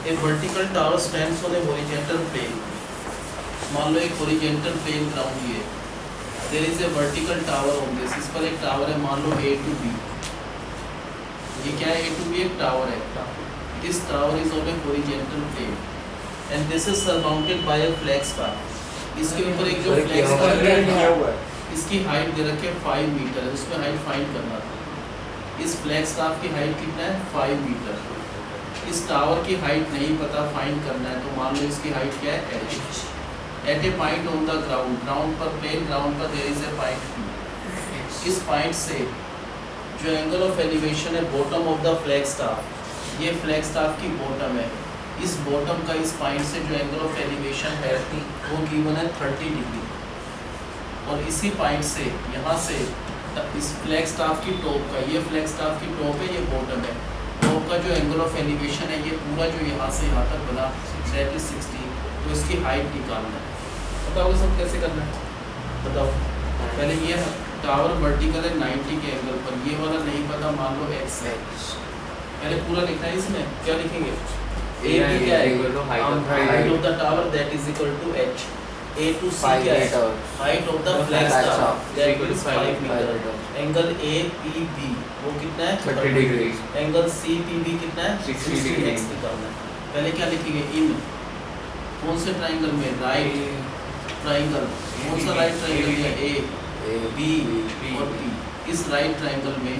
A vertical tower stands on a horizontal plane. मान लो एक horizontal plane ground ये है. There is a vertical tower on this. इस पर एक टावर है, मान लो A to B. ये क्या है? A to B एक टावर है. This tower is on a horizontal plane, and this is surmounted by a flag staff. इसके ऊपर एक जो flag staff है, इसकी हाइट दे रखी है 5 मीटर है. उसमें हाइट फाइंड करना था. इस फ्लैग स्टाफ की हाइट कितना है? 5 मीटर. इस टावर की हाइट नहीं पता, फाइंड करना है. तो मान लो इसकी हाइट क्या है? h. At a point on the ground, ground पर, प्लेन ग्राउंड पर there is a point P. इस पॉइंट से जो एंगल ऑफ एलिवेशन है bottom of the flag staff, ये फ्लैग स्टाफ की बॉटम है. इस बॉटम का इस पॉइंट से जो एंगल ऑफ एलिवेशन है वो गिवन है 30 डिग्री. और इसी पॉइंट से यहाँ से इस फ्लैग स्टाफ की टॉप का, ये फ्लैग स्टाफ की टॉप है, ये बॉटम है. टॉप का जो एंगल ऑफ एलिवेशन है ये पूरा जो यहाँ से यहाँ तक बना दैट इज 60. तो इसकी हाइट निकालना है. बताओगे सब कैसे करना है? बताओ. पहले ये टावर वर्टिकल है 90 के एंगल पर, ये वाला नहीं पता, मान लो x है. पहले पूरा लिखना है. इसमें क्या लिखेंगे? a क्या है? Height of the tower that is equal to h. A to C क्या है? Height of the flag staff that is 5 metre. Angle APB वो कितना है? 30 डिग्री. एंगल CPB कितना है? 60 डिग्री. x निकालना है. पहले क्या लिखेंगे? इन कौन से ट्रायंगल में? Right triangle. कौन सा राइट ट्रायंगल दिया? A B और P. इस राइट ट्रायंगल में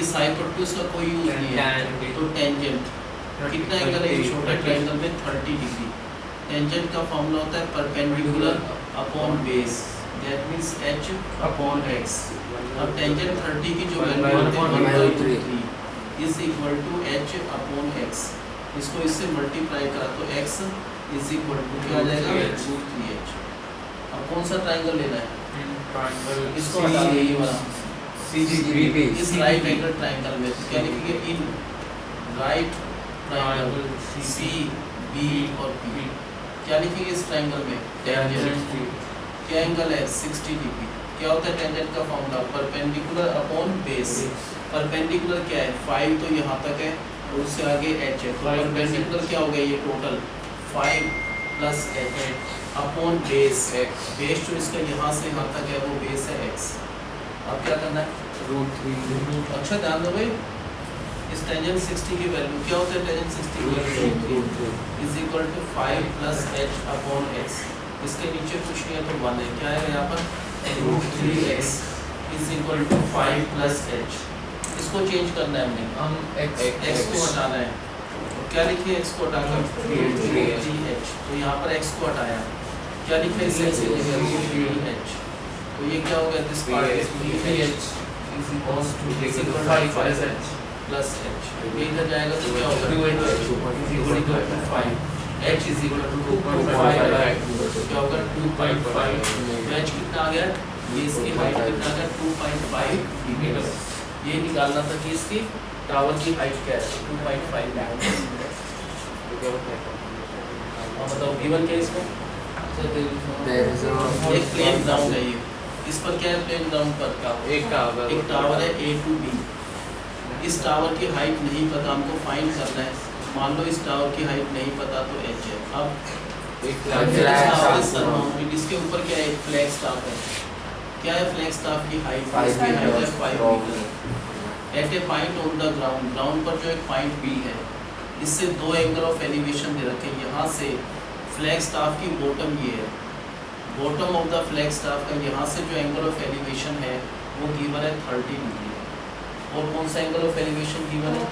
इस हाइपोटेन्यूज का कोई यूज नहीं है. तो टेंजेंट कितना एंगल है? छोटे ट्रायंगल में 30 डिग्री. टेंजेंट का फॉर्मूला होता है perpendicular upon base, that means h upon x. अब टेंजेंट 30 की जो वैल्यू होती है 1/3 is equal to h upon x. इसको इससे मल्टीप्लाई करा तो x इज इक्वल टू क्या आ जाएगा? √3h. अब कौन सा ट्रायंगल लेना है? इसको हटा दो, ये वाला CGB. इस राइट एंगल ट्रायंगल में क्या लिखेंगे? इन राइट ट्रायंगल CB और P. क्या लिखेंगे इस ट्रायंगल में? टेंजेंट. क्या एंगल है? 60 डिग्री. क्या होता है टेंजेंट का formula? Perpendicular upon base. Perpendicular क्या है? 5 तो यहाँ तक है और उससे आगे h है. तो परपेंडिकुलर क्या हो गया? ये total 5 plus h upon base. Base जो इसका यहाँ से यहाँ तक है वो बेस है x. अब क्या करना है? √3. अच्छा ध्यान दो भाई, इस टेंजेंट 60 की वैल्यू क्या होता है? टेंजेंट 60 की value is equal to 5 plus h upon x. इसके नीचे कुछ नहीं है तो 1 है. क्या है यहाँ पर? √3x is equal to 5 plus h. इसको चेंज करना है हमने. हम x को हटाना है. तो क्या लिखिए? x को हटाकर 3h. तो यहाँ पर x को हटाया. क्या लिखे? इस x की जगह 3h. तो ये क्या हो गया? This part is 3h is equal to 5 plus h plus h. ये इधर जाएगा तो क्या होगा? 2h 5. h is equal to 2.5. क्या होगा? 2.5. h कितना आ गया? ये इसकी हाइट कितना आ गया? 2.5 मीटर. ये निकालना था कि इसकी टावर की हाइट क्या है? 2.5 मीटर. अब बताओ गिवन क्या है इसमें? एक प्लेन ग्राउंड है ये. इस पर क्या है? प्लेन ग्राउंड पर का एक टावर है A to B. इस टावर की हाइट नहीं पता, हमको फाइंड करना है. मान लो इस टावर की हाइट नहीं पता तो h है. अब एक टावर इसके ऊपर क्या है? एक फ्लैग स्टाफ है. क्या है फ्लैग स्टाफ की हाइट? इसकी हाइट है 5 metre. At a point on the ground, ground पर जो एक पॉइंट B है, इससे दो एंगल ऑफ एलिवेशन दे रखे. यहाँ से फ्लैग स्टाफ की बॉटम ये है. Bottom of the flag staff का यहाँ से जो एंगल ऑफ एलिवेशन है वो गिवन है 30 डिग्री. और कौन सा एंगल ऑफ एलिवेशन गिवन है?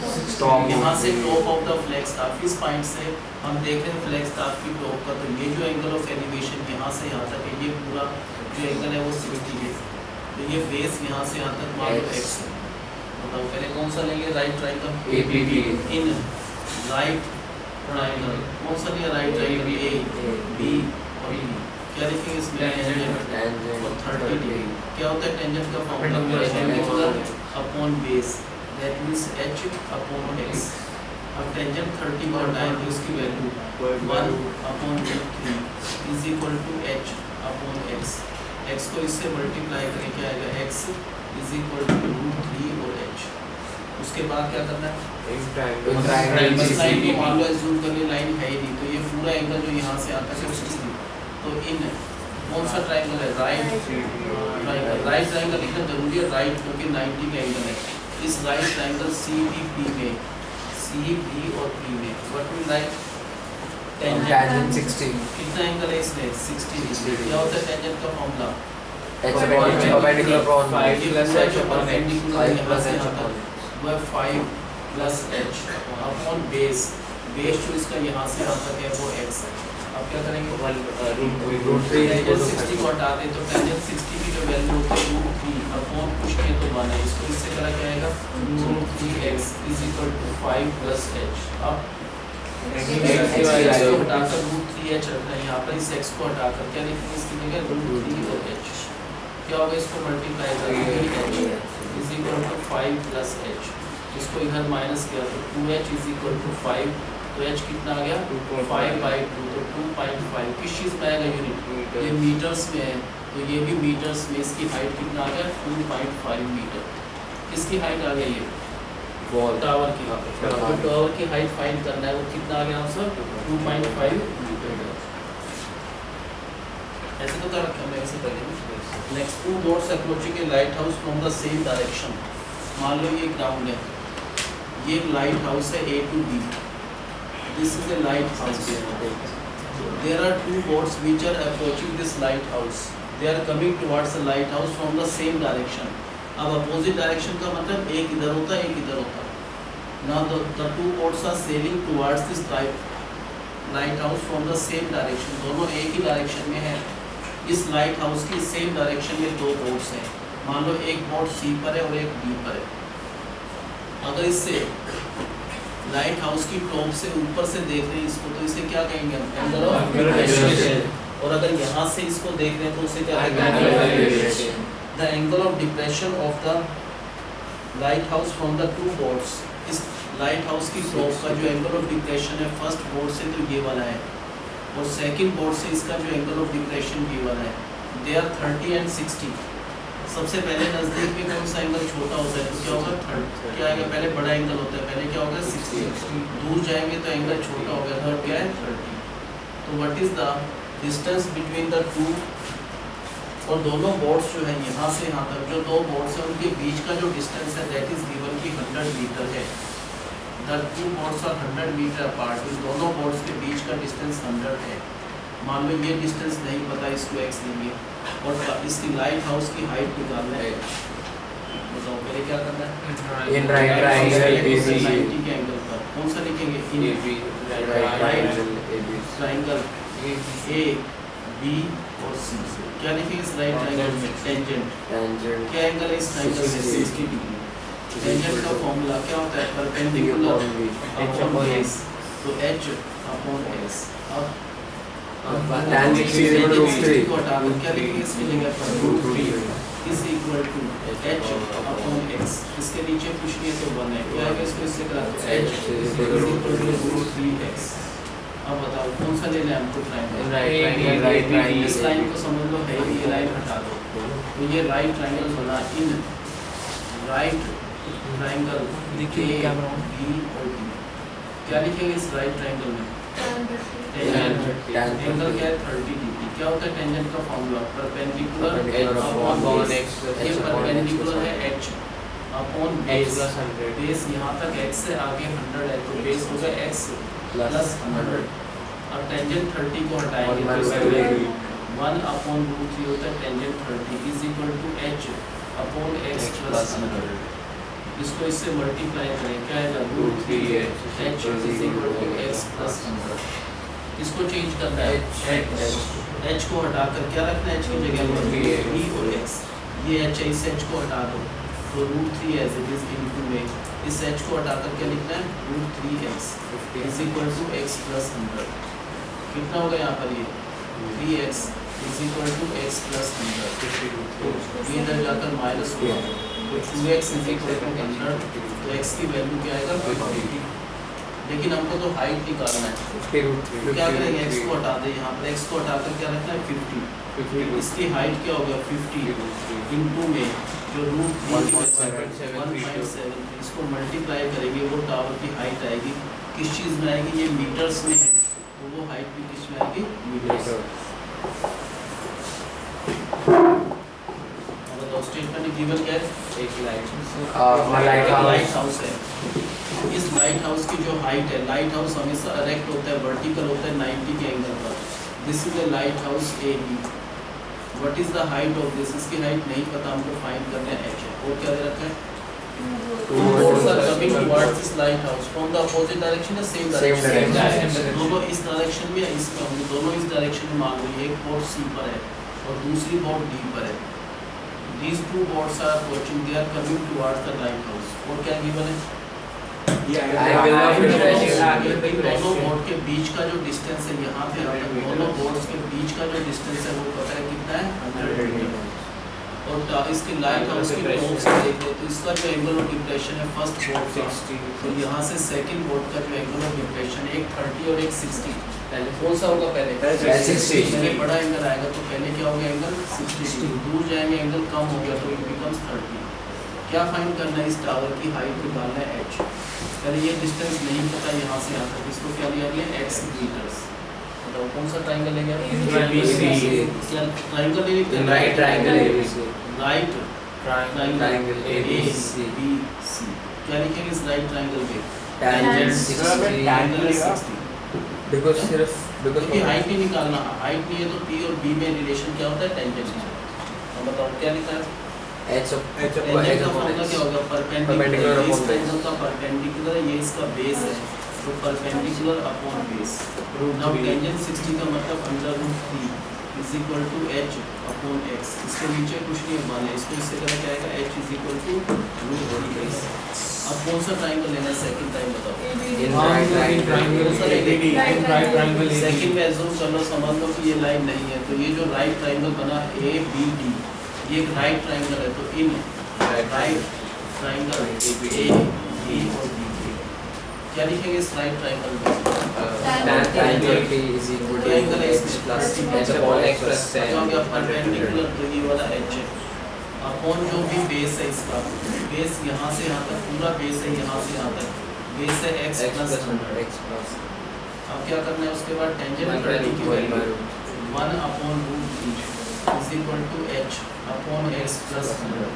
यहाँ से top of the flag staff. इस पॉइंट से हम देख रहे हैं फ्लैग स्टाफ की टॉप का. तो ये जो एंगल ऑफ एलिवेशन यहाँ से यहाँ तक है, ये पूरा जो एंगल है वो 60 है. तो ये बेस यहाँ से यहाँ तक मान लो x है. बताओ पहले कौन सा लेंगे? Right triangle APB. In right triangle कौन सा लिया? राइट ट्रायंगल A B और E. क्या लिखेंगे इसमें? टेंजेंट और 30 डिग्री. क्या होता है टेंजेंट का formula? Perpendicular upon base, that means h upon x. अब टेंजेंट 30 को हटाएं तो इसकी value 1 upon √3 is equal to h upon x. x को इससे मल्टीप्लाई करें क्या आएगा? x इज इक्वल टू √3 और h. उसके इसके बाद क्या करना है, triangle बस लाइन को CCD मान लो एज्यूम कर ली लाइन है ही नहीं, तो ये पूरा एंगल जो यहाँ से आता है 60, तो इन कौन सा ट्राइंगल है, राइट ट्राइंगल। राइट ट्राइंगल लिखना जरूरी है, राइट क्योंकि 90 का एंगल है। इस राइट ट्राइंगल CBP में, CB और P में व्हाट विल राइट tangent 60 कितना एंगल है इसमें 60 डिग्री। क्या होता है टेंजेंट का formula, perpendicular upon 5 plus h upon h, 5 plus h upon वह 5 plus h upon base, base जो इसका यहाँ से यहाँ तक है वो x है। अब क्या करेंगे, root 3 टेंजेंट 60 को हटा दें तो टेंजेंट 60 की जो वैल्यू होती है √3 अपॉन कुछ नहीं तो 1 है, इसको इससे करा क्या आएगा √3x is equal to 5 plus h। अब इसको हटाकर √3h रखना है, यहाँ पर इस x को हटाकर क्या लिखेंगे इसकी जगह √3 और h, क्या होगा इसको मल्टीप्लाई करेंगे h is equal to 5 plus h, इसको इधर माइनस किया तो 2h इज इक्वल टू 5, तो h कितना आ गया 5/2, तो 2.5 किस चीज़ में आएगा यूनिट, ये मीटर्स में है, तो ये भी मीटर्स में, इसकी हाइट कितना आ गया 2.5 मीटर। किसकी हाइट आ गई, ये टावर की, तो टावर की हाइट फाइंड करना है, वो कितना आ गया आंसर 2.5 मीटर। ऐसे तो कर रखा है, ऐसे करेंगे। Next, 2 boats approaching a lighthouse from the same direction. मान लो ये ग्राउंड है, ये लाइट हाउस है A to B, this is a lighthouse. There are 2 boats which are approaching this lighthouse, they are coming towards the lighthouse from the same direction. अब opposite direction का मतलब एक इधर होता है एक इधर होता है। Now the 2 boats are sailing towards this lighthouse from the same direction, दोनों एक ही डायरेक्शन में है। इस लाइट हाउस की सेम डायरेक्शन में 2 बोट्स हैं, मान लो एक बोट C पर है और एक B पर है। अगर इससे लाइट हाउस की टॉप से ऊपर से देख रहे हैं इसको, तो इसे क्या कहेंगे हम, एंगल ऑफ डिप्रेशन। और अगर यहाँ से इसको देख रहे हैं तो उसे क्या कहेंगे, the angle of depression of the lighthouse from the 2 boats. इस लाइट हाउस की टॉप का जो एंगल ऑफ डिप्रेशन है फर्स्ट बोट से तो ये वाला है, और सेकंड बोट से इसका जो एंगल ऑफ डिप्रेशन ये वाला है, दे आर 30 एंड 60। सबसे पहले नज़दीक में कौन सा एंगल छोटा होता है, तो क्या होगा 30, क्या आएगा, पहले बड़ा एंगल होता है, पहले क्या होगा 60, दूर जाएंगे तो एंगल छोटा होगा, थर्ड क्या है 30। तो what is the distance between the 2, और दोनों बोट्स जो है यहाँ से यहाँ तक जो 2 बोट्स हैं उनके बीच का जो डिस्टेंस है दैट इज गिवन की 100 मीटर है। The 2 boats are 100 metre apart, इन दोनों बोट्स के बीच का डिस्टेंस 100 है। मान लो ये डिस्टेंस नहीं पता, इसको x लेंगे और इसकी लाइट हाउस की हाइट निकालना है। बताओ पहले क्या करना है, इन राइट ट्रायंगल ABC 90 के एंगल पर कौन सा लिखेंगे, in right triangle A B और C। क्या लिखेंगे इस राइट ट्रायंगल में, टेंजेंट। क्या एंगल है इस ट्रायंगल में 60 डिग्री। टेंजेंट का फॉर्मूला क्या होता है, परपेंडिकुलर अपॉन S, तो h अपॉन s। अब tan 60 को हटाकर क्या लिखेंगे इसकी जगह पर √3 is equal to h upon x, इसके नीचे कुछ नहीं है तो 1 है, क्या है इसको इससे करा तो h is equal to √3x। अब बताओ कौन सा लेना है हमको, ट्रायंगल। इस लाइन को समझ लो है, ये लाइन हटा दो, तो ये राइट ट्रायंगल बना। इन राइट ट्रायंगल देखिए क्या B और D, क्या लिखेंगे इस राइट ट्रायंगल में, एंगल क्या है 30 डिग्री। क्या होता है टेंजेंट का फॉर्मूला, परपेंडिकुलर अपॉन x, ये परपेंडिकुलर है h अपॉन बेस, बेस यहाँ तक x से आगे 100 है तो बेस होगा x प्लस 100। अब टेंजेंट 30 को हटाएंगे तो 1 अपॉन √3 होता है tangent 30 is equal to h upon x plus 100। इसको इससे मल्टीप्लाई करें क्या आएगा √3h is equal to x plus 100। इसको चेंज करना है, h को हटाकर क्या रखना है, h की जगह पर b और x, ये h है, इस h को हटा दो तो √3 एज इट इज इनटू में, इस h को हटाकर क्या लिखना है √3x is equal to x plus 100। कितना होगा यहाँ पर, ये 3x is equal to x plus 100, ये इधर जाकर माइनस हुआ तो 2x इज इक्वल टू 100, तो x की वैल्यू क्या आएगा 50। लेकिन हमको तो हाइट निकालना है, क्या करेंगे x को हटा दें, यहाँ पर x को हटाकर क्या रखना है 50, इसकी हाइट क्या होगा 50 इनटू में जो √3 1.7 इसको मल्टीप्लाई करेंगे, वो टावर की हाइट आएगी किस चीज़ में आएगी, ये मीटर्स में है तो वो हाइट भी किस में आएगी, मीटर्स। बताओ स्टेटमेंट गिवन क्या है, एक लाइट लाइट हाउस है। इस लाइट हाउस की जो हाइट है, लाइट हाउस हमेशा इरेक्ट होता है, वर्टिकल होता है 90 के एंगल पर। This is a lighthouse A B. What is the height of this, इसकी हाइट नहीं पता, हमको फाइंड करना है एच है। और क्या दे रखा है, two boats are coming towards this lighthouse from the opposite direction या same direction, दोनों इस डायरेक्शन में या इसमें होंगे, दोनों इस डायरेक्शन में मांग रही है। एक बोट सी पर है और दूसरी बोट डी पर है। These two boats are approaching, they are coming towards the lighthouse। और क्या गिवन है, दोनों बोट के बीच का जो डिस्टेंस है, यहाँ पे दोनों बोट्स के बीच का जो डिस्टेंस है वो पता है कितना है, 100 मीटर। और इसके लाइट हाउस के टॉप से देखो तो इसका जो एंगल ऑफ डिप्रेशन है फर्स्ट बोट का 60, तो यहाँ से सेकंड बोट का जो एंगल ऑफ डिप्रेशन है एक 30 और एक 60। पहले कौन सा होगा, पहले 60, पहले बड़ा एंगल आएगा तो पहले क्या होगा, एंगल 60। दूर जाएंगे एंगल कम हो गया तो इट बिकम्स 30। क्या फाइंड करना है, इस टावर की हाइट निकालना है h। पहले ये डिस्टेंस नहीं पता यहाँ से यहाँ तक, इसको क्या लिया गया, x मीटर्स। बताओ कौन सा ट्रायंगल लेंगे, क्या ट्रायंगल ले लिखते हैं, right triangle ABC, right triangle ABC। क्या लिखेंगे इस राइट ट्रायंगल पे, Tangent tangent 60। बिकॉज़ सिर्फ क्योंकि हाइट नहीं निकालना, हाइट नहीं है तो P और B में रिलेशन क्या होता है, टेंजेंट। अब बताओ क्या लिखा है, h टेंजेंट का फॉर्मूला क्या होगा, परपेंडिकुलर। इस टेंजेंट का परपेंडिकुलर है, ये इसका बेस है तो perpendicular upon base. Now tangent 60 का मतलब √3 is equal to h upon x। इसके नीचे कुछ नहीं है, मान लें इसको, इससे क्या आएगा, h is equal to √3x। अब कौन सा ट्रायंगल लेना है, सेकंड टाइम बताओ। सेकंड में एज्यूम कर लो, समझ लो कि ये लाइन नहीं है, तो ये जो राइट ट्रायंगल बना ABD, ये एक राइट ट्रायंगल है, तो in right triangle A B और B क्या लिखेंगे इस राइट ट्रायंगल में, tangent P is equal to triangle x plus h upon x plus जो 10 हो गया परपेंडिकुलर, तो ये वाला h है अपॉन जो भी बेस है, इसका बेस यहाँ से यहाँ तक पूरा बेस है, यहाँ से यहाँ तक बेस है x प्लस 100। x plus अब क्या करना है, उसके बाद टेंजेंट 30 की value 1 upon √3 is equal to h upon x plus 100।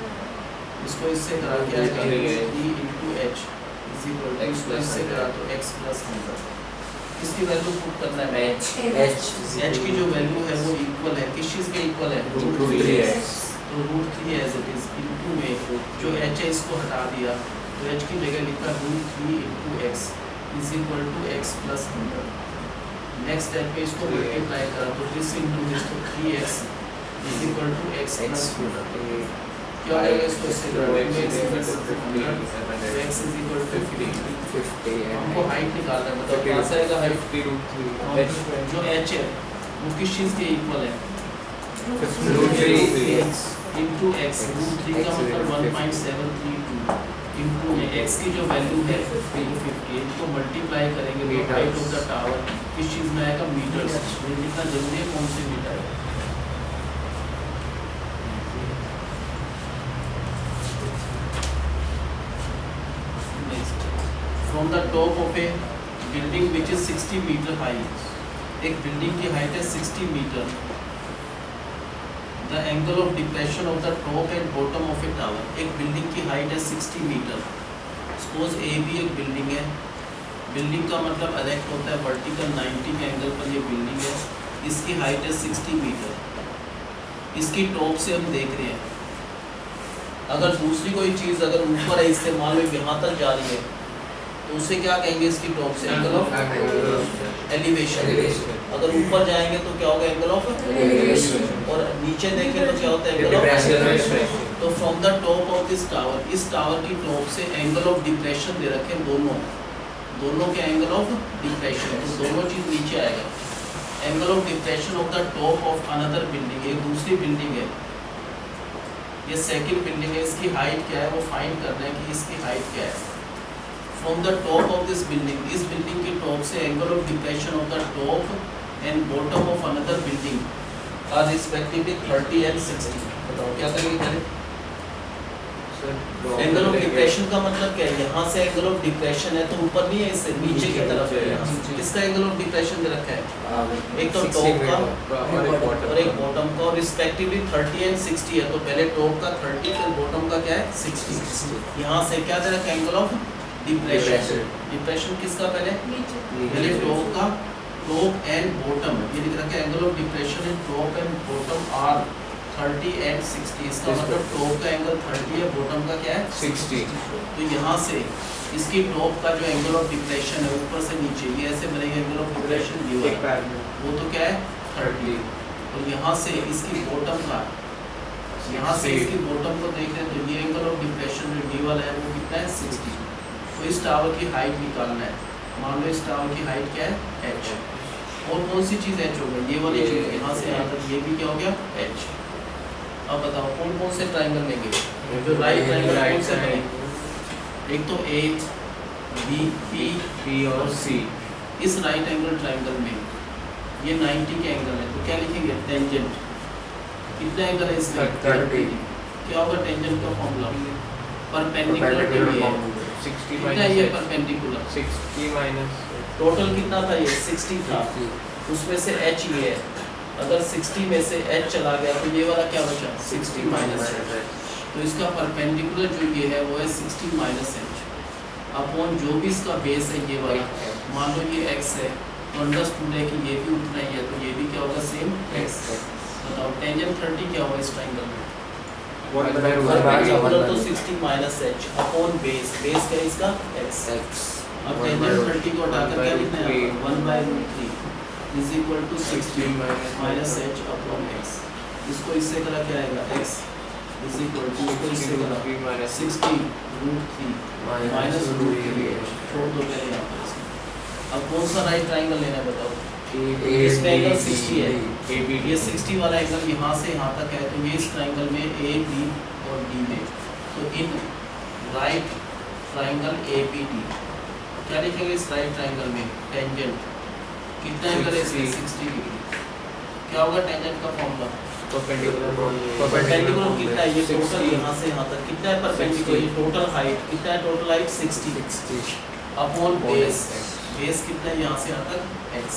इसको इससे करा क्या आएगा, 3 into h is equal to x plus से करा तो x प्लस 100। इसकी वैल्यू पुट करना है, h की जो वैल्यू है वो इक्वल है किस चीज़ के इक्वल है, √3x। तो √3 एज इट इज इनटू में जो h है इसको हटा दिया तो h की जगह लिखा √3 into x is equal to x plus 100। Next step पे इसको मल्टीप्लाई करा तो दिस इनटू दिस, तो 3x is equal to x plus 100। क्या हो जाएगा, इसको इससे करो x इज इक्वल टू 50। हमको हाइट निकालना है, बताओ कहाँ से आएगा हाइट, 50√3 जो h है वो किस चीज़ के इक्वल है, √3x इंटू एक्स। √3 का मतलब 1.732 इंटू में x की जो वैल्यू है 50 को मल्टीप्लाई करेंगे तो हाइट ऑफ द टावर किस चीज़ में आएगा, मीटर्स। ये लिखना जरूरी है, कौन से मीटर है। From the top of a building which is 60 metre high, एक बिल्डिंग की हाइट है 60 metre. The angle of depression of the top and bottom of a tower, एक बिल्डिंग की हाइट है 60 मीटर। सपोज ए भी एक बिल्डिंग है, बिल्डिंग का मतलब इरेक्ट होता है वर्टिकल 90 के एंगल पर, ये बिल्डिंग है, इसकी हाइट है 60 मीटर। इसकी टॉप से हम देख रहे हैं, अगर दूसरी कोई चीज़ अगर ऊपर है इससे मान लो यहाँ तक जा रही है तो उसे क्या कहेंगे, इसकी टॉप से एंगल ऑफ एलिवेशन। अगर ऊपर जाएंगे तो क्या होगा, एंगल ऑफ एलिवेशन, और नीचे देखें तो क्या होता है, एंगल ऑफ। तो from the top of this tower, इस टावर की टॉप से एंगल ऑफ डिप्रेशन दे रखे दोनों के एंगल ऑफ डिप्रेशन, तो दोनों चीज़ नीचे आएगा। Angle of depression of the top of another building, एक दूसरी बिल्डिंग है, ये सेकंड बिल्डिंग है, इसकी हाइट क्या है वो फाइंड करना है कि इसकी हाइट क्या है। From the top of this building, इस बिल्डिंग के टॉप से angle of depression of the top and bottom of another building are respectively 30 and 60। बताओ क्या करेंगे, करें एंगल ऑफ डिप्रेशन का मतलब क्या है? यहाँ से एंगल ऑफ डिप्रेशन है तो ऊपर नहीं है, इससे नीचे की तरफ है। किसका एंगल ऑफ डिप्रेशन दे रखा है? एक तो टॉप का और एक बॉटम का, और रिस्पेक्टिवली 30 एंड 60 है। तो पहले टॉप का 30 फिर बॉटम का क्या है 60। यहाँ से क्या दे रखा है? Angle of depression. डिप्रेशन किसका? पहले टॉप का, टॉप एंड बॉटम, ये लिख रखा है angle of depression in top and bottom are 30 and 60। इसका मतलब टॉप का एंगल 30 है, बॉटम का क्या है 60। तो यहाँ से इसकी टॉप का जो एंगल ऑफ डिप्रेशन है ऊपर से नीचे, ये ऐसे बनेगा एंगल ऑफ डिप्रेशन डी वाला, वो तो क्या है 30। और यहाँ से इसकी बॉटम का, यहाँ से इसकी बॉटम को देख रहे हैं तो ये एंगल ऑफ डिप्रेशन जो डी वाला है वो कितना है 60। तो इस टावर की हाइट निकालना है। मान लो इस टावर की हाइट क्या है h। और कौन सी चीज़ h होगा? ये वाली चीज़, यहाँ से यहाँ तक ये भी क्या हो गया h। अब बताओ कौन कौन से ट्राइंगल लेंगे? जो राइट ट्राइंगल कौन से लेंगे? एक तो A, B और C। इस राइट एंगल ट्राइंगल में ये 90 के एंगल है, तो क्या लिखेंगे? टेंजेंट। कितना एंगल है इसमें? 30। क्या होगा टेंजेंट का फॉर्मूला? परपेंडिकुलर टू ये 60 कितना है? ये परपेंडिकुलर 60 माइनस टोटल कितना था? ये 60 था, उसमें से h ये है। अगर 60 में से h चला गया तो ये वाला क्या बचा? 60 माइनस h। तो इसका परपेंडिकुलर जो ये है वो है 60 माइनस h अपॉन जो भी इसका बेस है ये वाला। मान लो ये x है तो अंडरस्टूड है कि ये भी उतना ही है, तो ये भी क्या होगा? Same x। बताओ टेंजेंट 30 क्या होगा इस ट्रायंगल में? परपेंडिकुलर तो 60 minus h upon base, base क्या है इसका? x। अब टेंजेंट 30 को हटाकर क्या लिखना है? 1/√3 is equal to 60 minus h upon x। इसको इससे करा क्या आएगा? x इज इक्वल टू, इसको इससे करा 60√3 माइनस √3h। छोड़ दो पहले यहाँ पर इसको। अब कौन सा राइट ट्राइंगल लेना है बताओ? इसमें एंगल 60 है, ये 60 वाला एंगल यहाँ से यहाँ तक है, तो ये इस ट्राइंगल में A, B और D में, तो इन राइट ट्राइंगल ABD क्या लिखेंगे इस राइट ट्राइंगल में? टेंजेंट कितना एंगल है इसमें? 60 डिग्री। क्या होगा टेंजेंट का फॉर्मूला? परपेंडिकुलर कितना है? ये टोटल यहाँ से यहाँ तक कितना है परपेंडिकुलर? ये टोटल हाइट कितना है? Total height 60 upon base, base कितना है यहाँ से यहाँ तक? x।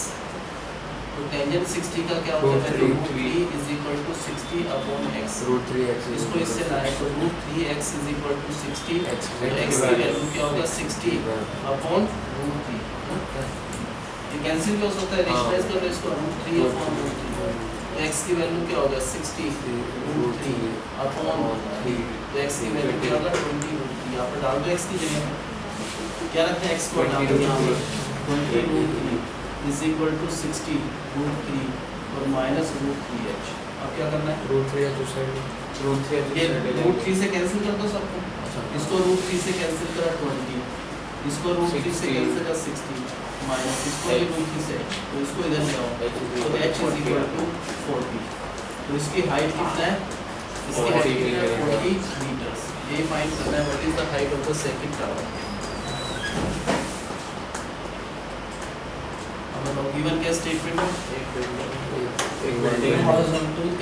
तो टेंजेंट 60 का क्या होता है? √3 is equal to 60 upon x। √3x इसको इससे लाए तो √3x इज इक्वल टू 60, तो x की वैल्यू क्या होगा? 60 अपॉन √3। ये कैंसिल भी हो सकता है, रेशनलाइज कर लो इसको, √3 अपॉन √3। तो x की वैल्यू क्या होगा? 60 √3 अपॉन 3। तो x की वैल्यू क्या होगा? 20√3। यहाँ पर डाल दो x की जगह क्या रखते हैं? x को हटा दो यहाँ पर 20√3 इज इक्वल टू 60√3 और माइनस √3h। अब क्या करना है? √3h उस साइड ये √3 से कैंसिल कर दो सबको। इसको √3 से कैंसिल करा 20, इसको √3 से कैंसिल करा 60 माइनस इसको ये √3 से, तो इसको इधर ले आओ तो h इज इक्वल टू 40। तो इसकी हाइट कितना है? इसकी हाइट कितना है? 40 मीटर्स। ये फाइंड करना है what is the height of the second tower. Given क्या स्टेटमेंट है?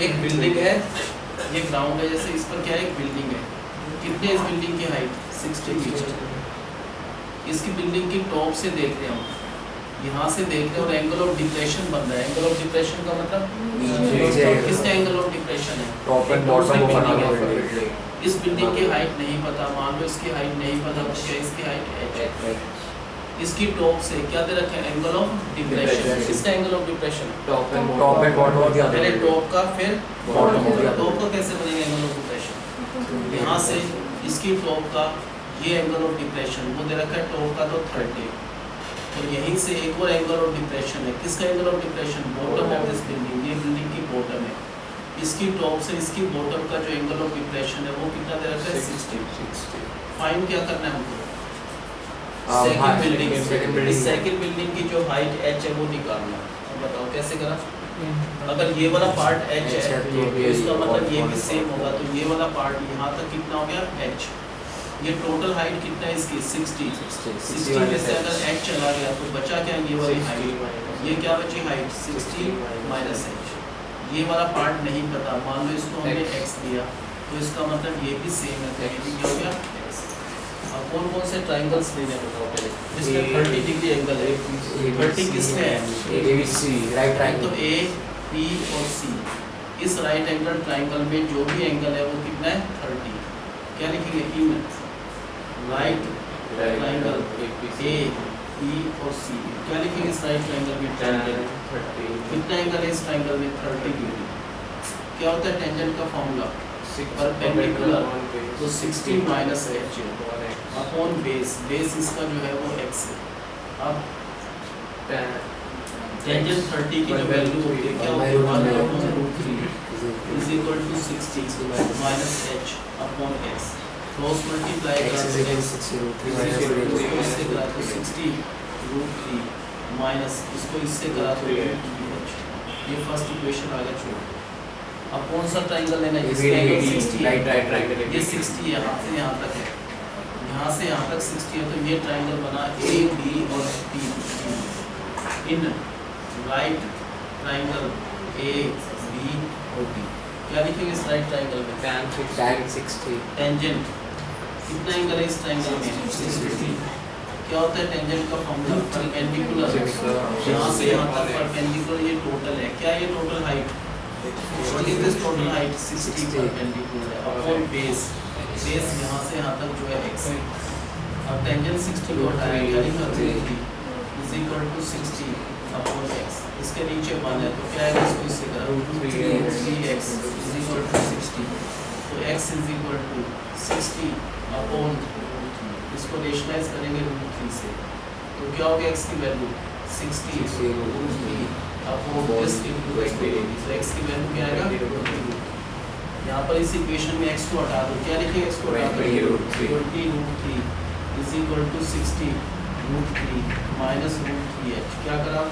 एक बिल्डिंग है, ये ग्राउंड है, जैसे इस पर क्या है? एक बिल्डिंग है। कितने इस बिल्डिंग की हाइट? 60 मीटर। इसकी बिल्डिंग की टॉप से देख रहे हैं हम, यहाँ से देख रहे हैं और एंगल ऑफ डिप्रेशन बन रहा है। एंगल ऑफ डिप्रेशन का मतलब किसका एंगल ऑफ डिप्रेशन है? टॉप एंड बॉटम को बनाना है। इस बिल्डिंग की हाइट नहीं पता, मान लो इसकी हाइट नहीं पता, तो क्या इसकी हाइट h। इसकी टॉप से क्या दे रखा है? Angle of depression. किसका angle of depression? Top and bottom हो गया। पहले टॉप का फिर बॉटम हो गया। टॉप का कैसे बनेगा एंगल ऑफ डिप्रेशन? यहाँ से इसकी टॉप का ये एंगल ऑफ डिप्रेशन वो दे रखा है टॉप का तो 30, और यहीं से एक और एंगल ऑफ डिप्रेशन है। किसका angle of depression? Bottom of this building, ये बिल्डिंग की बॉटम है। इसकी टॉप से इसकी बॉटम का जो एंगल ऑफ डिप्रेशन है वो कितना दे रखा है? 60। फाइंड क्या करना है हमको? सेकंड बिल्डिंग, इस सेकंड बिल्डिंग की जो हाइट h है वो निकालना है। अब बताओ कैसे करा? अगर ये वाला पार्ट h है तो इसका मतलब ये भी सेम होगा, तो ये वाला पार्ट यहाँ तक कितना हो गया? h। ये टोटल हाइट कितना है इसकी? 60 में से अगर h चला गया तो बचा क्या? ये वाली हाइट। ये क्या बची हाइट? 60 minus h। ये वाला पार्ट नहीं पता, मान लो इसको हमने x दिया, तो इसका मतलब ये भी सेम है, तो ये भी क्या हो गया x। अब कौन कौन से ट्राइंगल्स लेने बताओ पहले, जिसमें 30 डिग्री एंगल है। 30 किसमें है? ABC राइट तो ट्रायंगल। A, B और C, इस राइट एंगल ट्राइंगल में जो भी एंगल है वो कितना है 30। क्या लिखेंगे, इन राइट ट्राइंगल A, B और C, क्या लिखेंगे इस राइट ट्राइंगल में टेंजेंट 30 कितना एंगल है इस ट्राइंगल में 30 डिग्री। क्या होता है टेंजेंट का फॉर्मूला, परपेंडिकुलर तो 60 minus h upon base, base इसका जो है वो x है। अब टेंजेंट 30 की जो वैल्यू होती है क्या होती है, 1/√3 is equal to 60 minus h upon x, cross multiply x करा is तो equal x to 60 is minus equal to 3. इससे करा तो 60√3 माइनस इसको इससे करा तो 2h। ये फर्स्ट इक्वेशन आ गया छोड़। अब कौन सा ट्राइंगल लेना है, इसका एंगल 60 है, राइट ट्रायंगल ये 60 यहाँ से यहाँ तक है, यहाँ से यहाँ तक 60 है, तो ये ट्राइंगल बना ए बी और डी। इन राइट ट्राइंगल ए बी और डी क्या लिखेंगे इस राइट ट्राइंगल में, tan 60 टेंजेंट कितना एंगल है इस ट्राइंगल में 60। क्या होता है टेंजेंट का फॉर्मूला, परपेंडिकुलर यहाँ से यहाँ तक परपेंडिकुलर, ये टोटल है, क्या ये total height, what is this total height 60 perpendicular है अपॉन बेस, बेस यहाँ से यहाँ तक जो है x है। अब टेंजेंट 60 को हटाया क्या लिखा 3 is equal to 60 upon x, इसके नीचे 1 है तो क्या आएगा, इसको इससे करा 3x इज इक्वल टू 60, तो x is equal to 60 upon, इसको रेशनलाइज करेंगे √3 से, तो क्या होगा x की value 60 √3 upon this into x, तो x की वैल्यू क्या आएगा 20। यहाँ पर इस इक्वेशन में x को हटा दो, क्या लिखेंगे x को हटा दो 20√3 is equal to 60√3 minus √3h, क्या करा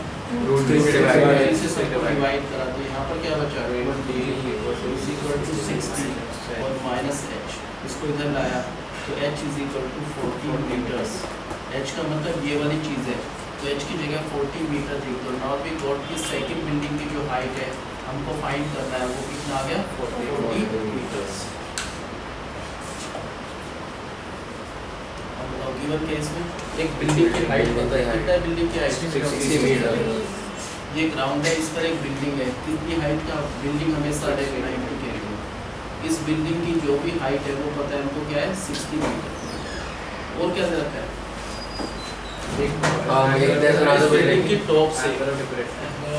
√3 से डिवाइड करा, तो यहाँ पर क्या बचा 20 इज इक्वल टू 60 और माइनस h, इसको इधर लाया तो h is equal to 14 metres, h का मतलब ये वाली चीज़ है, तो h की जगह 40 मीटर लिख दो। नाउ वी गॉट की सेकंड बिल्डिंग की जो हाइट है हमको फाइंड करना है, वो कितना आ गया 40 मीटर्स। अब बताओ गिवन केस में एक बिल्डिंग की हाइट पता है, कितना बिल्डिंग की हाइट 60 मीटर, ये ग्राउंड है, इस पर एक बिल्डिंग है, कितनी हाइट का, बिल्डिंग हमेशा 90 के लिए, इस बिल्डिंग की जो भी हाइट है वो पता है हमको क्या है 60 मीटर। और क्या दे रखा है, there's another बिल्डिंग की building टॉप से,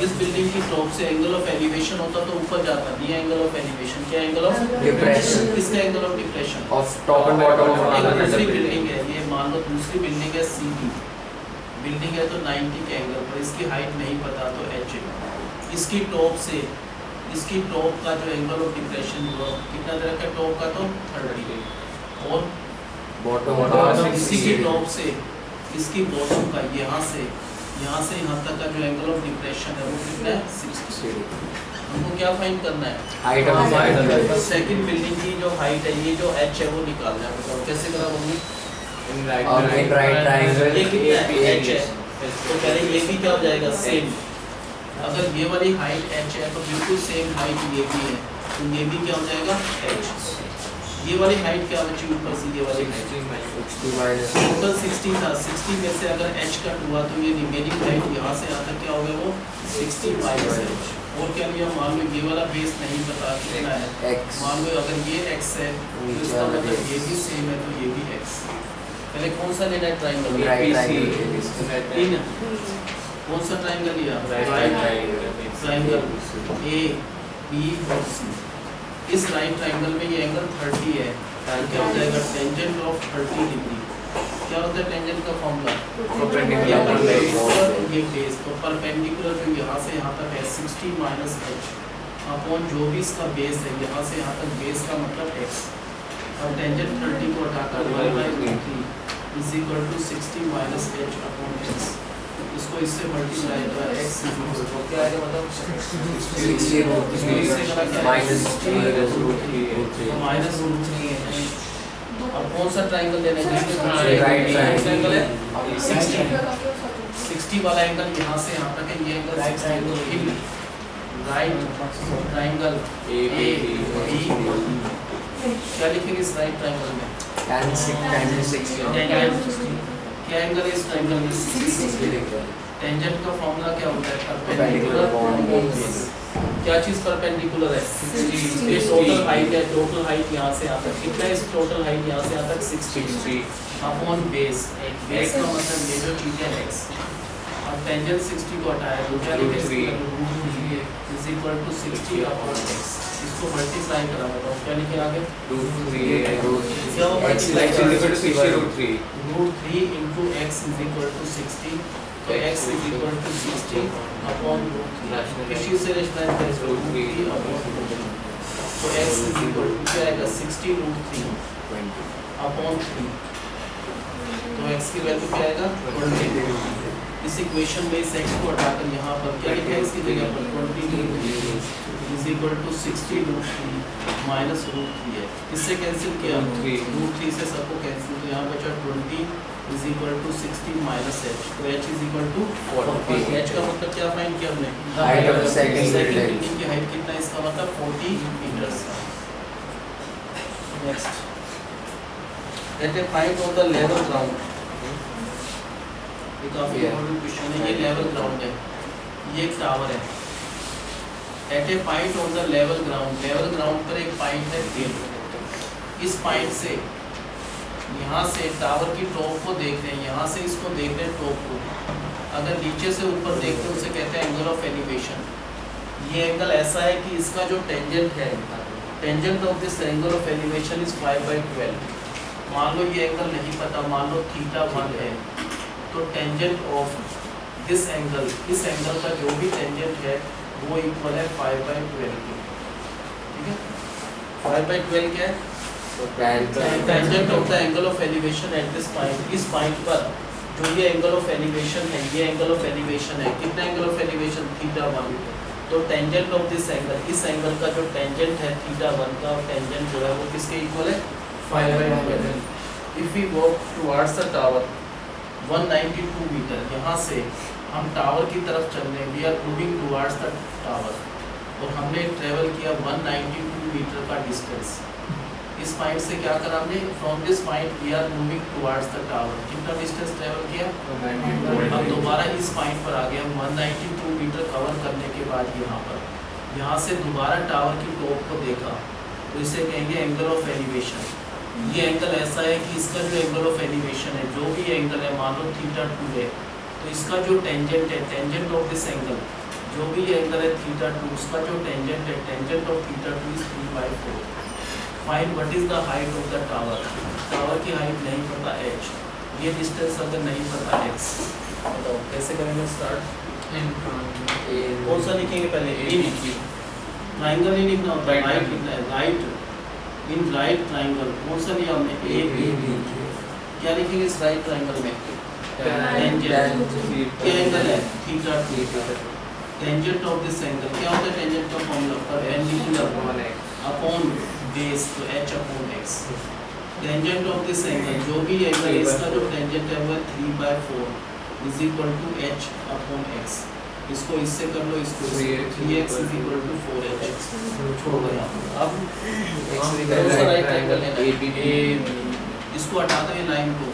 इस बिल्डिंग की टॉप से एंगल ऑफ एलिवेशन होता तो ऊपर जाता, ये एंगल ऑफ एलिवेशन, क्या एंगल ऑफ Depression. किसका angle of depression, of top and bottom of एक another दूसरी building. बिल्डिंग है, ये मान लो दूसरी बिल्डिंग है CD, बिल्डिंग है तो 90 के एंगल पर, इसकी हाइट नहीं पता तो h है, इसकी टॉप से, इसकी टॉप का जो एंगल ऑफ डिप्रेशन कितना दे रखा है टॉप का तो 30, और bottom इसी की टॉप से इसकी बॉटम का यहाँ से यहाँ तक का जो एंगल ऑफ डिप्रेशन है वो कितना है 60। हमको क्या फाइंड करना है, height of the second building. Second building की जो हाइट है, ये जो h है वो निकालना है, बताओ कैसे करा होंगे, in right triangle ये कितना है h है, तो पहले ये भी क्या हो जाएगा सेम, अगर ये वाली हाइट h है तो बिल्कुल सेम हाइट ये भी है, तो ये भी क्या हो जाएगा h, ये वाली हाइट क्या बची ऊपर से, ये वाली हाइट 60 minus टोटल 60 था, 60 में से अगर h कट हुआ तो ये रिमेनिंग हाइट यहाँ से यहाँ तक क्या हो गया वो 60 माइनस h, और क्या लिया, मान लो ये वाला बेस नहीं पता कितना है, x मान लो अगर ये x है तो इसका मतलब ये भी सेम है तो ये भी x। पहले कौन सा लेना है ट्राइंगल, right triangle इन कौन सा ट्राइंगल लिया, राइट ट्राइंगल A B और C, इस राइट ट्राइंगल में ये एंगल 30 है, तो क्या हो जाएगा टेंजेंट ऑफ 30 डिग्री, क्या होता है टेंजेंट का फॉर्मूला, ये बेस, तो परपेंडिकुलर जो यहाँ से यहाँ तक है 60 माइनस h अपॉन जो भी इसका बेस है, यहाँ से यहाँ तक बेस का मतलब x, और टेंजेंट 30 को हटाकर 1/√3 is equal to 60 minus h upon x, इसको इससे मल्टीप्लाई करा x इज इक्वल टू क्या आएगा, मतलब 60 minus माइनस √3 है। अब कौन सा ट्राइंगल लेना है, Right ट्राइंगल है 60 वाला एंगल यहाँ से यहाँ तक है, ये angle 60 in right triangle A B क्या लिखेंगे इस राइट ट्रायंगल में? tan 60 क्या एंगल है इस ट्रायंगल में? 60 लिख रहे हैं। टेंजेंट का फॉर्मूला क्या होता है? Perpendicular perpendicular upon base. क्या चीज परपेंडिकुलर है? ये टोटल हाइट है, टोटल हाइट यहाँ से यहाँ तक कितना है? इस टोटल हाइट यहाँ से यहाँ तक 60 अपॉन बेस। बेस का मतलब ये जो चीज है x। अब टेंजेंट 60 को हटाया तो क्या लिखेंगे? Is equal to 60 upon x। इसको मल्टीप्लाई करा बताओ क्या लिखे आगे? क्या होगा? √3 into x is equal to 60, तो x is equal to 60 upon √3। किस चीज से रेशनलाइज करें इसको? √3 upon √3। तो x is equal to क्या आएगा? 60 √3 upon 3। तो x की वैल्यू क्या आएगा? 20। इस इक्वेशन में इस x को हटाकर यहाँ पर क्या लिखा है इसकी जगह पर? 20 is equal to 60 √3 minus √3 है। इससे कैंसिल किया? √3 से सबको कैंसिल, तो यहाँ बचा 20 is equal to 60 minus h। तो h is equal to 40। h का मतलब क्या फाइंड किया हमने? Height of the second building की हाइट कितना है? इसका मतलब 40 meters। Next, let a point on the level ground। ये काफी इम्पोर्टेंट क्वेश्चन है। ये लेवल ग्राउंड है, ये एक टावर है। At a point on the level ground, level ground पर एक पॉइंट है A। इस पॉइंट से यहाँ से टावर की टॉप को देख रहे हैं, यहाँ से इसको देख रहे हैं टॉप को। अगर नीचे से ऊपर देखते हैं उसे कहते हैं एंगल ऑफ एलिवेशन। ये एंगल ऐसा है कि इसका जो टेंजेंट है, tangent of this angle of elevation is 5/12। मान लो ये एंगल नहीं पता, मान लो θ1 है, तो टेंजेंट ऑफ दिस एंगल, इस एंगल का जो भी टेंजेंट है वो इक्वल है 5/12 के। ठीक है, 5/12 क्या है? Tangent of the angle of elevation at this point. इस पॉइंट पर जो ये एंगल ऑफ एलिवेशन है, ये एंगल ऑफ एलिवेशन है, कितना एंगल ऑफ एलिवेशन? θ1। तो टेंजेंट ऑफ दिस एंगल, इस एंगल का जो टेंजेंट है θ1 का, टेंजेंट जो है वो किसके इक्वल है? 5/12। If we go towards the tower 192 metre, यहाँ से हम टावर की तरफ चल रहे हैं, we are moving towards the tower, और हमने ट्रेवल किया 192 मीटर का डिस्टेंस। इस पॉइंट से क्या करा हमने? From this point we are moving towards the tower. कितना डिस्टेंस ट्रेवल किया? अब दोबारा इस पॉइंट पर आ गए हम 192 मीटर कवर करने के बाद यहाँ से दोबारा टावर की टॉप को देखा, तो इसे कहेंगे एंगल ऑफ एलिवेशन। ये एंगल ऐसा है कि इसका जो एंगल ऑफ एलिवेशन है, जो भी एंगल है, मान लो θ2 है, तो इसका जो टेंजेंट है, टेंजेंट ऑफ दिस एंगल, जो भी एंगल है θ2, उसका जो टेंजेंट है, tangent of θ2 is 3/4। Find what is the height of the tower. Tower की हाइट नहीं पता h, ये डिस्टेंस अगर नहीं पता x, बताओ कैसे करेंगे? स्टार्ट कौन सा लिखेंगे पहले? ट्राइंगल ही लिखना होता है, राइट लिखना है, राइट इन राइट ट्राइंगल। कौन सा लिया हमने? A B. क्या लिखेंगे इस राइट ट्राइंगल में? टेंजेंट। क्या एंगल है? θ2। टेंजेंट ऑफ दिस एंगल क्या होता है? टेंजेंट का फॉर्मूला परपेंडिकुलर अपॉन बेस, तो h upon x। Tangent of this angle, जो भी एंगल है, इसका जो टेंजेंट है वो है 3/4 is equal to h upon x। इसको इससे कर लो, इसको 3x is equal to 4h। छोड़ दो यहाँ। अब कौन सा राइट ट्रायंगल है? AB। इसको हटा दो ये लाइन को।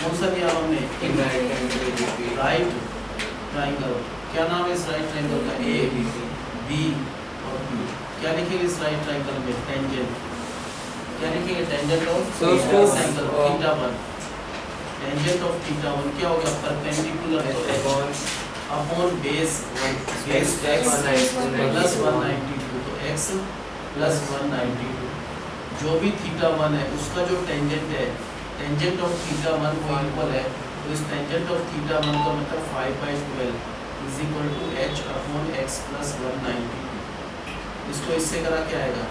कौन सा लिया हमने? Right triangle. क्या नाम है इस राइट ट्रायंगल का? A B और B। क्या लिखेंगे इस राइट ट्रायंगल में? टेंजेंट। क्या लिखेंगे? Tangent of this angle θ1। Tangent of θ1 क्या होगा? परपेंडिकुलर तो h upon base x plus 192, तो x प्लस 192। जो भी θ1 है उसका जो टेंजेंट है, टेंजेंट ऑफ θ1 वो इक्वल है, तो इस टेंजेंट ऑफ θ1 का मतलब 5/12 is equal to h upon x plus 192। इसको इससे करा क्या आएगा?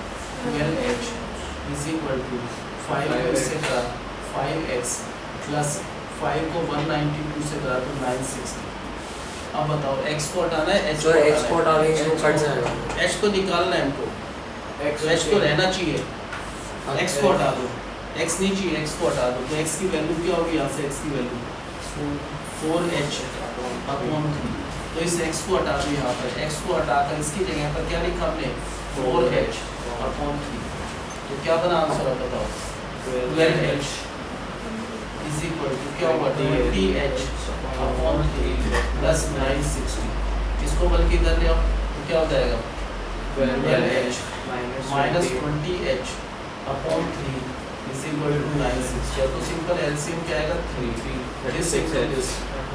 12h इज इक्वल टू 5 को इससे करा 5x प्लस 5 को 192 से करा तो 960। अब बताओ x को हटाना है, h को हटाना है, इसको कट जाएगा। h को निकालना है हमको, तो h को रहना चाहिए, x को हटा दो, x नहीं चाहिए, x को हटा दो, तो x की वैल्यू क्या होगी? यहाँ से x की वैल्यू 4h अपॉन 3। तो इस x को हटा दो, यहाँ पर x को हटाकर इसकी जगह पर क्या लिखा हमने? 4h upon 3। तो क्या बना आंसर आप बताओ? 12h इज इक्वल टू क्या होगा? 20h upon 3 plus 960। इसको बल्कि इधर ले आओ तो क्या हो जाएगा? 12h minus 20h upon 3 is equal to 960। तो सिंपल एलसीएम क्या आएगा? 3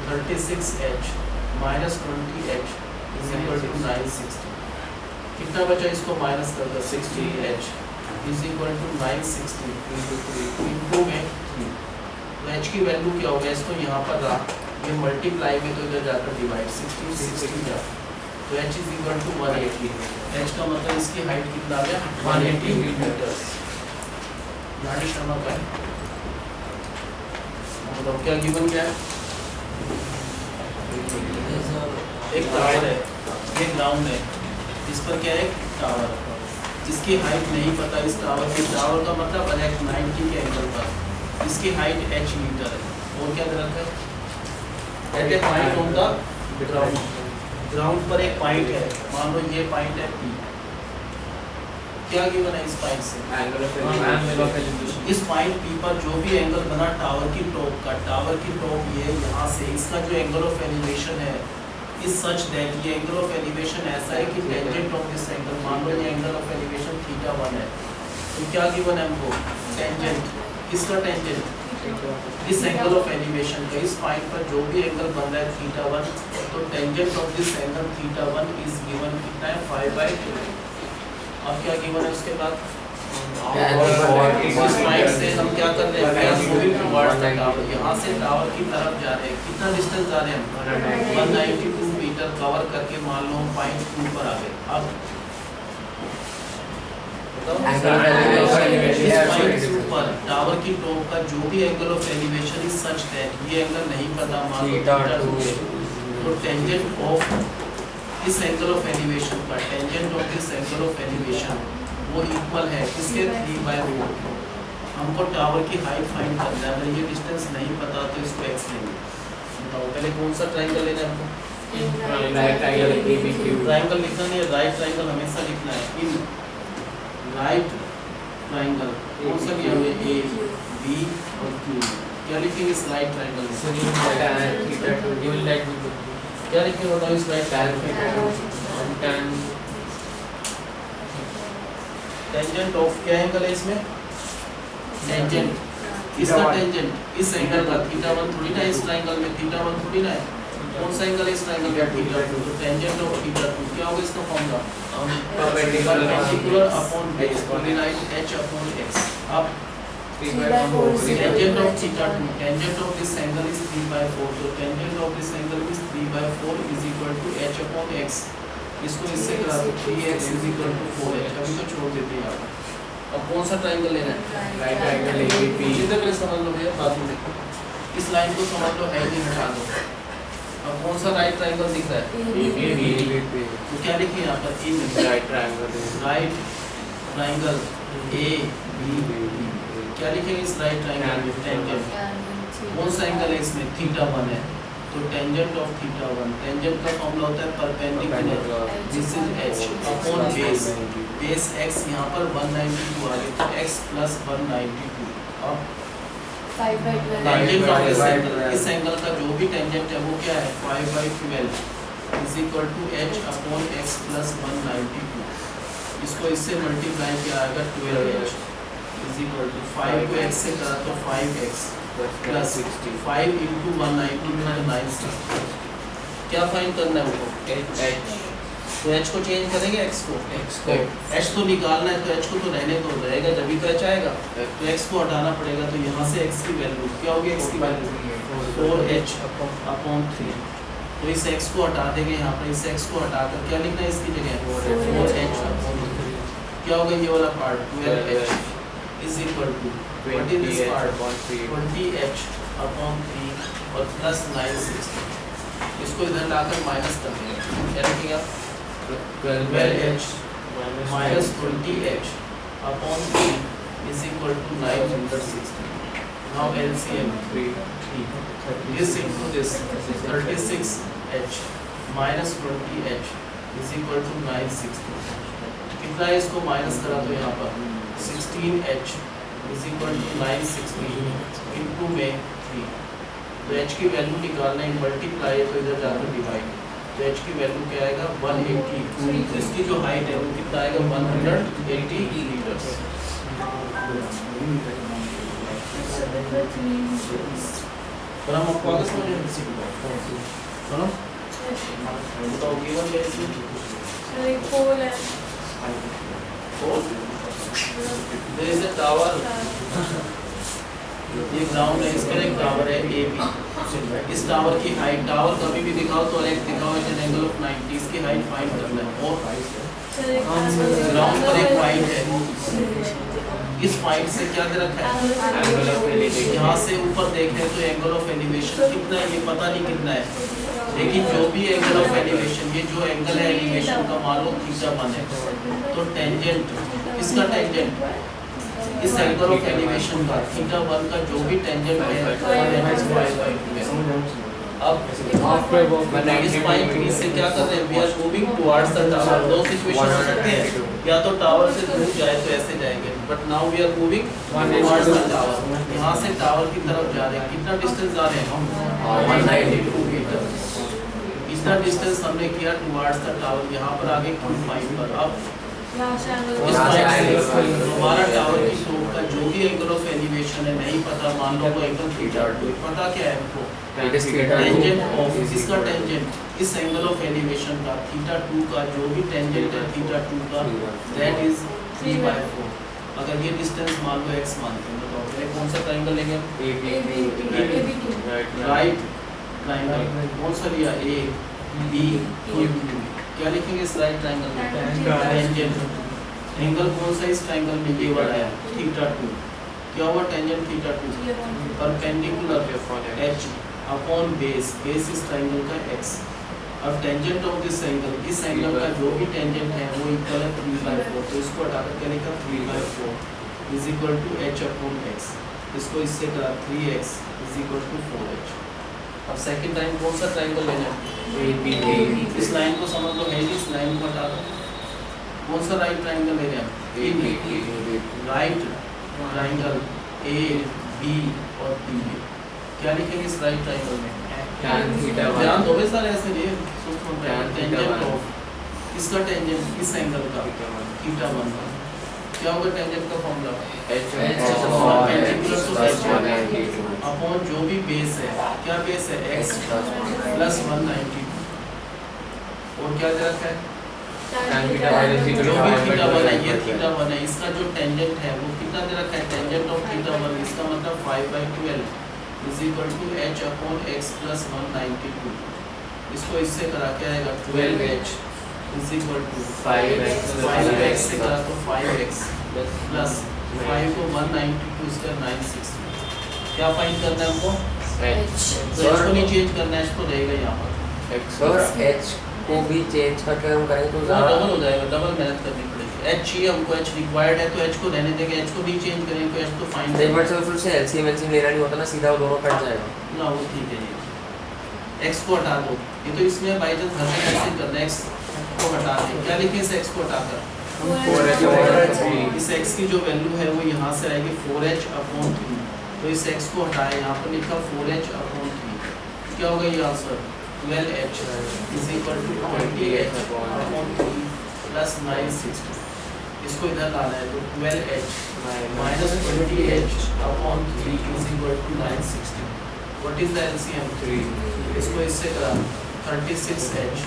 36h minus 20h is equal to 960। कितना बचा? इसको माइनस कर दो। 60h is equal to 960 into में 3। तो h की वैल्यू क्या होगा? इसको यहाँ पर रहा, ये मल्टीप्लाई में तो इधर जाकर डिवाइड 60 जा, तो h is equal to 180। h का मतलब इसकी हाइट कितना आ गया? 180 मीटर। नानी शर्मा का है, मतलब क्या गिवन क्या है? एक टावर है, ये ग्राउंड है, इस पर क्या है? टावर, जिसकी हाइट नहीं पता इस टावर की। टावर का मतलब है 90 के एंगल पर, इसकी हाइट h मीटर है। और क्या गलत है? कहते हैं point on the ground, ground पर एक पॉइंट है, मान लो ये पॉइंट है P। क्या गिवन है इस पॉइंट से? Angle of elevation. इस पॉइंट P पर जो भी एंगल बना टावर की टॉप का, टावर की टॉप ये यहाँ से, इसका जो एंगल ऑफ एलिवेशन है इज सच दैट, ये एंगल ऑफ एलिवेशन ऐसा है कि टेंजेंट ऑफ दिस एंगल, मान लो ये एंगल ऑफ एलिवेशन θ1 है, तो क्या गिवन है हमको? टेंजेंट। किसका टेंजेंट? इस एंगल ऑफ एलिवेशन का। इस पॉइंट पर जो भी एंगल बन रहा है θ1, तो tangent of this angle θ1 is given कितना है? 5/2। अब क्या गिवन है उसके बाद? इस पॉइंट से हम क्या कर रहे हैं? मूविंग टुवर्ड्स द टावर, यहाँ से टावर की तरफ जा रहे हैं। कितना डिस्टेंस जा रहे हैं हम? 192 मीटर कवर करके मान लो हम पॉइंट 2 पर आ गए। अब पर टावर की टॉप का जो भी angle of elevation is such that, ये एंगल नहीं पता, मान लो θ2, तो टेंजेंट ऑफ इस एंगल ऑफ एलिवेशन का, tangent of this angle of elevation वो इक्वल है किसके? 3/4। हमको टावर की हाइट फाइंड करना है। अगर ये डिस्टेंस नहीं पता तो इसको x लेंगे। बताओ पहले कौन सा ट्रायंगल लेना है हमको? Right triangle ABQ। ट्रायंगल लिखना नहीं है, राइट ट्रायंगल हमेशा लिखना है। इन राइट ट्रायंगल कौन सा लिया हुआ है? A B और Q। क्या लिखेंगे इस राइट ट्रायंगल में? क्या लिखेंगे बताओ इस राइट ट्रायंगल? टेंजेंट ऑफ क्या एंगल है इसमें? टेंजेंट, इसका टेंजेंट इस एंगल का θ1 थोड़ी ना, इस ट्रायंगल में θ1 थोड़ी ना है। कौन सा एंगल है इस ट्रायंगल में? θ2। तो टेंजेंट ऑफ θ2 क्या होगा इसका फॉर्मूला? परपेंडिकुलर अपॉन बेस, तो we write h upon x। अब tangent of θ2, tangent of this angle is 3/4, तो tangent of this angle is 3/4 is equal to h upon x। इसको इससे करा दो 3x is equal to 4h। अभी तो छोड़ देते हैं आप। अब कौन सा ट्रायंगल लेना है? Right triangle ABP। जितने पहले समझ लो भैया, बाद में देखो। इस लाइन को समझ लो, है नहीं हटा दो। अब कौन सा राइट ट्रायंगल दिख रहा है? ABP। तो क्या लिखे यहाँ पर? In right triangle. Right triangle ABP। क्या लिखेंगे इस राइट ट्रायंगल में? टेंजेंट। कौन सा एंगल है इसमें? θ1 है, तो टेंजेंट ऑफ θ1, टेंजेंट का फॉर्मूला होता है perpendicular, this is h upon base, base x यहाँ पर 192 आ गया, तो x प्लस 192। अब टेंजेंट ऑफ दिस एंगल, इस एंगल का जो भी टेंजेंट है वो क्या है? 5/12 is equal to h upon x plus 192। इसको इससे मल्टीप्लाई किया आएगा 12h इज इक्वल टू 5 को x से करा तो 5x प्लस 5 इंटू 192 960। क्या फाइंड करना है हमको? h। तो h को चेंज करेंगे x को, h तो निकालना है, तो h को तो रहने दो, रहेगा जब भी तो h आएगा, तो x को हटाना पड़ेगा। तो यहाँ से x की वैल्यू क्या होगी? x की वैल्यू 4h अपॉन 3। तो इस x को हटा देंगे यहाँ पर, इस x को हटाकर क्या लिखना है इसकी जगह? 4h upon 3। क्या होगा ये वाला part? 12h is equal to 20h upon 3 और प्लस 960। इसको इधर लाकर माइनस कर देंगे। क्या लिखेगा? 12h minus 20h upon 3 is equal to 960। Now LCM 3 this into this 36h minus 20h is equal to 960। कितना है? इसको माइनस करा तो यहाँ पर 16h is equal to 960 into में 3। तो h की वैल्यू निकालना है, मल्टीप्लाई है तो इधर जाकर डिवाइड। तो h की वैल्यू क्या आएगा 180। तो इसकी जो हाइट है वो कितना आएगा 180 मीटर्स। पर हम आपको आगे समझेंगे सुनो बताओ गिवन क्या है इसमें there is a tower, ये ग्राउंड है, इसका एक टावर है ए बी। इस टावर की हाइट, टावर कभी भी दिखाओ तो एक दिखाओ एट एन एंगल ऑफ 90, इसकी हाइट फाइंड करना है। और ग्राउंड पर एक पॉइंट है, इस पॉइंट से क्या दे रखा है एंगल ऑफ एलिवेशन। यहाँ से ऊपर देखें तो एंगल ऑफ एलिवेशन कितना है ये पता नहीं कितना है, लेकिन जो भी एंगल ऑफ एलिवेशन, ये जो एंगल है एलिवेशन का मान लो θ1 है, तो टेंजेंट, इसका टेंजेंट इस एंगल ऑफ एलिवेशन का θ1 का जो भी टेंजेंट है that is y/2 है। अब इस पॉइंट बी से क्या कर रहे हैं, we are moving towards the tower. दो सिचुएशन हो सकते हैं, या तो टावर से दूर जाए तो ऐसे जाएंगे, but now we are moving towards the tower. यहाँ से टावर की तरफ जा रहे हैं, कितना डिस्टेंस जा रहे हैं हम 192 मीटर। इतना डिस्टेंस हमने किया टुवर्ड्स द टावर, यहाँ पर आगे Q5 पर। अब इस पॉइंट से हमारा टावर की टॉप का जो भी एंगल ऑफ एलिवेशन है नहीं पता, मान लो वो एंगल θ2 पता क्या है हमको, टेंजेंट ऑफ इसका टेंजेंट इस एंगल ऑफ एलिवेशन का θ2 का जो भी टेंजेंट है θ2 का दैट इज 3/4। अगर ये डिस्टेंस मान लो x मानते हैं, बताओ पहले कौन सा ट्रायंगल लेंगे, राइट ट्रायंगल कौन सा लिया, ए बी q। क्या लिखेंगे इस राइट ट्रायंगल में, टेंजेंट एंगल कौन सा इस ट्रायंगल में ये वाला है θ2। क्या हुआ tangent θ2 perpendicular h upon base, base इस ट्रायंगल का x। अब टेंजेंट ऑफ दिस एंगल, इस एंगल का जो भी टेंजेंट है वो इक्वल है 3/4, तो इसको हटाकर क्या लिखा 3/4 is equal to h upon x। इसको इससे करा 3x is equal to 4h। अब सेकंड टाइम कौन सा ट्रायंगल लेना है, इस लाइन को समझ लो है, इस लाइन को हटा दो, कौन सा राइट ट्रायंगल ले रहे हैं, राइट ट्रायंगल ए बी और बी। क्या लिखेंगे इस राइट ट्रायंगल में, ध्यान दो भाई सारे ऐसे नहीं टेंजेंट ऑफ इसका टेंजेंट इस एंगल का θ1 का क्या होगा, टेंजेंट का फॉर्मूला अपॉन जो भी बेस है, क्या बेस है x प्लस 192 और क्या दे रखा है जो भी θ1 है, ये θ1 है, इसका जो टेंजेंट है वो कितना दे रखा है, टेंजेंट ऑफ θ1 इसका मतलब 5/12 is equal to h upon x plus 192। इसको इससे करा क्या आएगा 12h is equal to 5x से करा तो 5x प्लस 5 को 192 इसका 960। क्या फाइंड करना है हमको, तो h को नहीं चेंज करना है, h तो रहेगा यहाँ पर सर h को भी चेंज करके हम करेंगे तो डबल हो जाएगा, डबल मेहनत करनी पड़ेगी। h चाहिए हमको, h रिक्वायर्ड है तो h को रहने देंगे, h को नहीं चेंज करेंगे तो h तो फाइंड नहीं, बट सर फिर से एलसीएम लेना नहीं होता ना, सीधा वो दोनों कट जाएगा ना, वो ठीक है। ये x को हटा दो, ये तो इसमें बाई चांस घर में कैसे करना है, x को हटा दें, क्या लिखें इस x को हटाकर इस x की जो वैल्यू है वो यहाँ से आएगी 4h अपॉन 3। तो इस x को हटाए, यहाँ पर लिखा 4h अपॉन 3, क्या होगा ये answer 12h is equal to 20h upon 3 plus 960। इसको इधर लाना है तो 12h minus 20h upon 3 is equal to 960। What is the LCM 3, इसको इससे करा 36h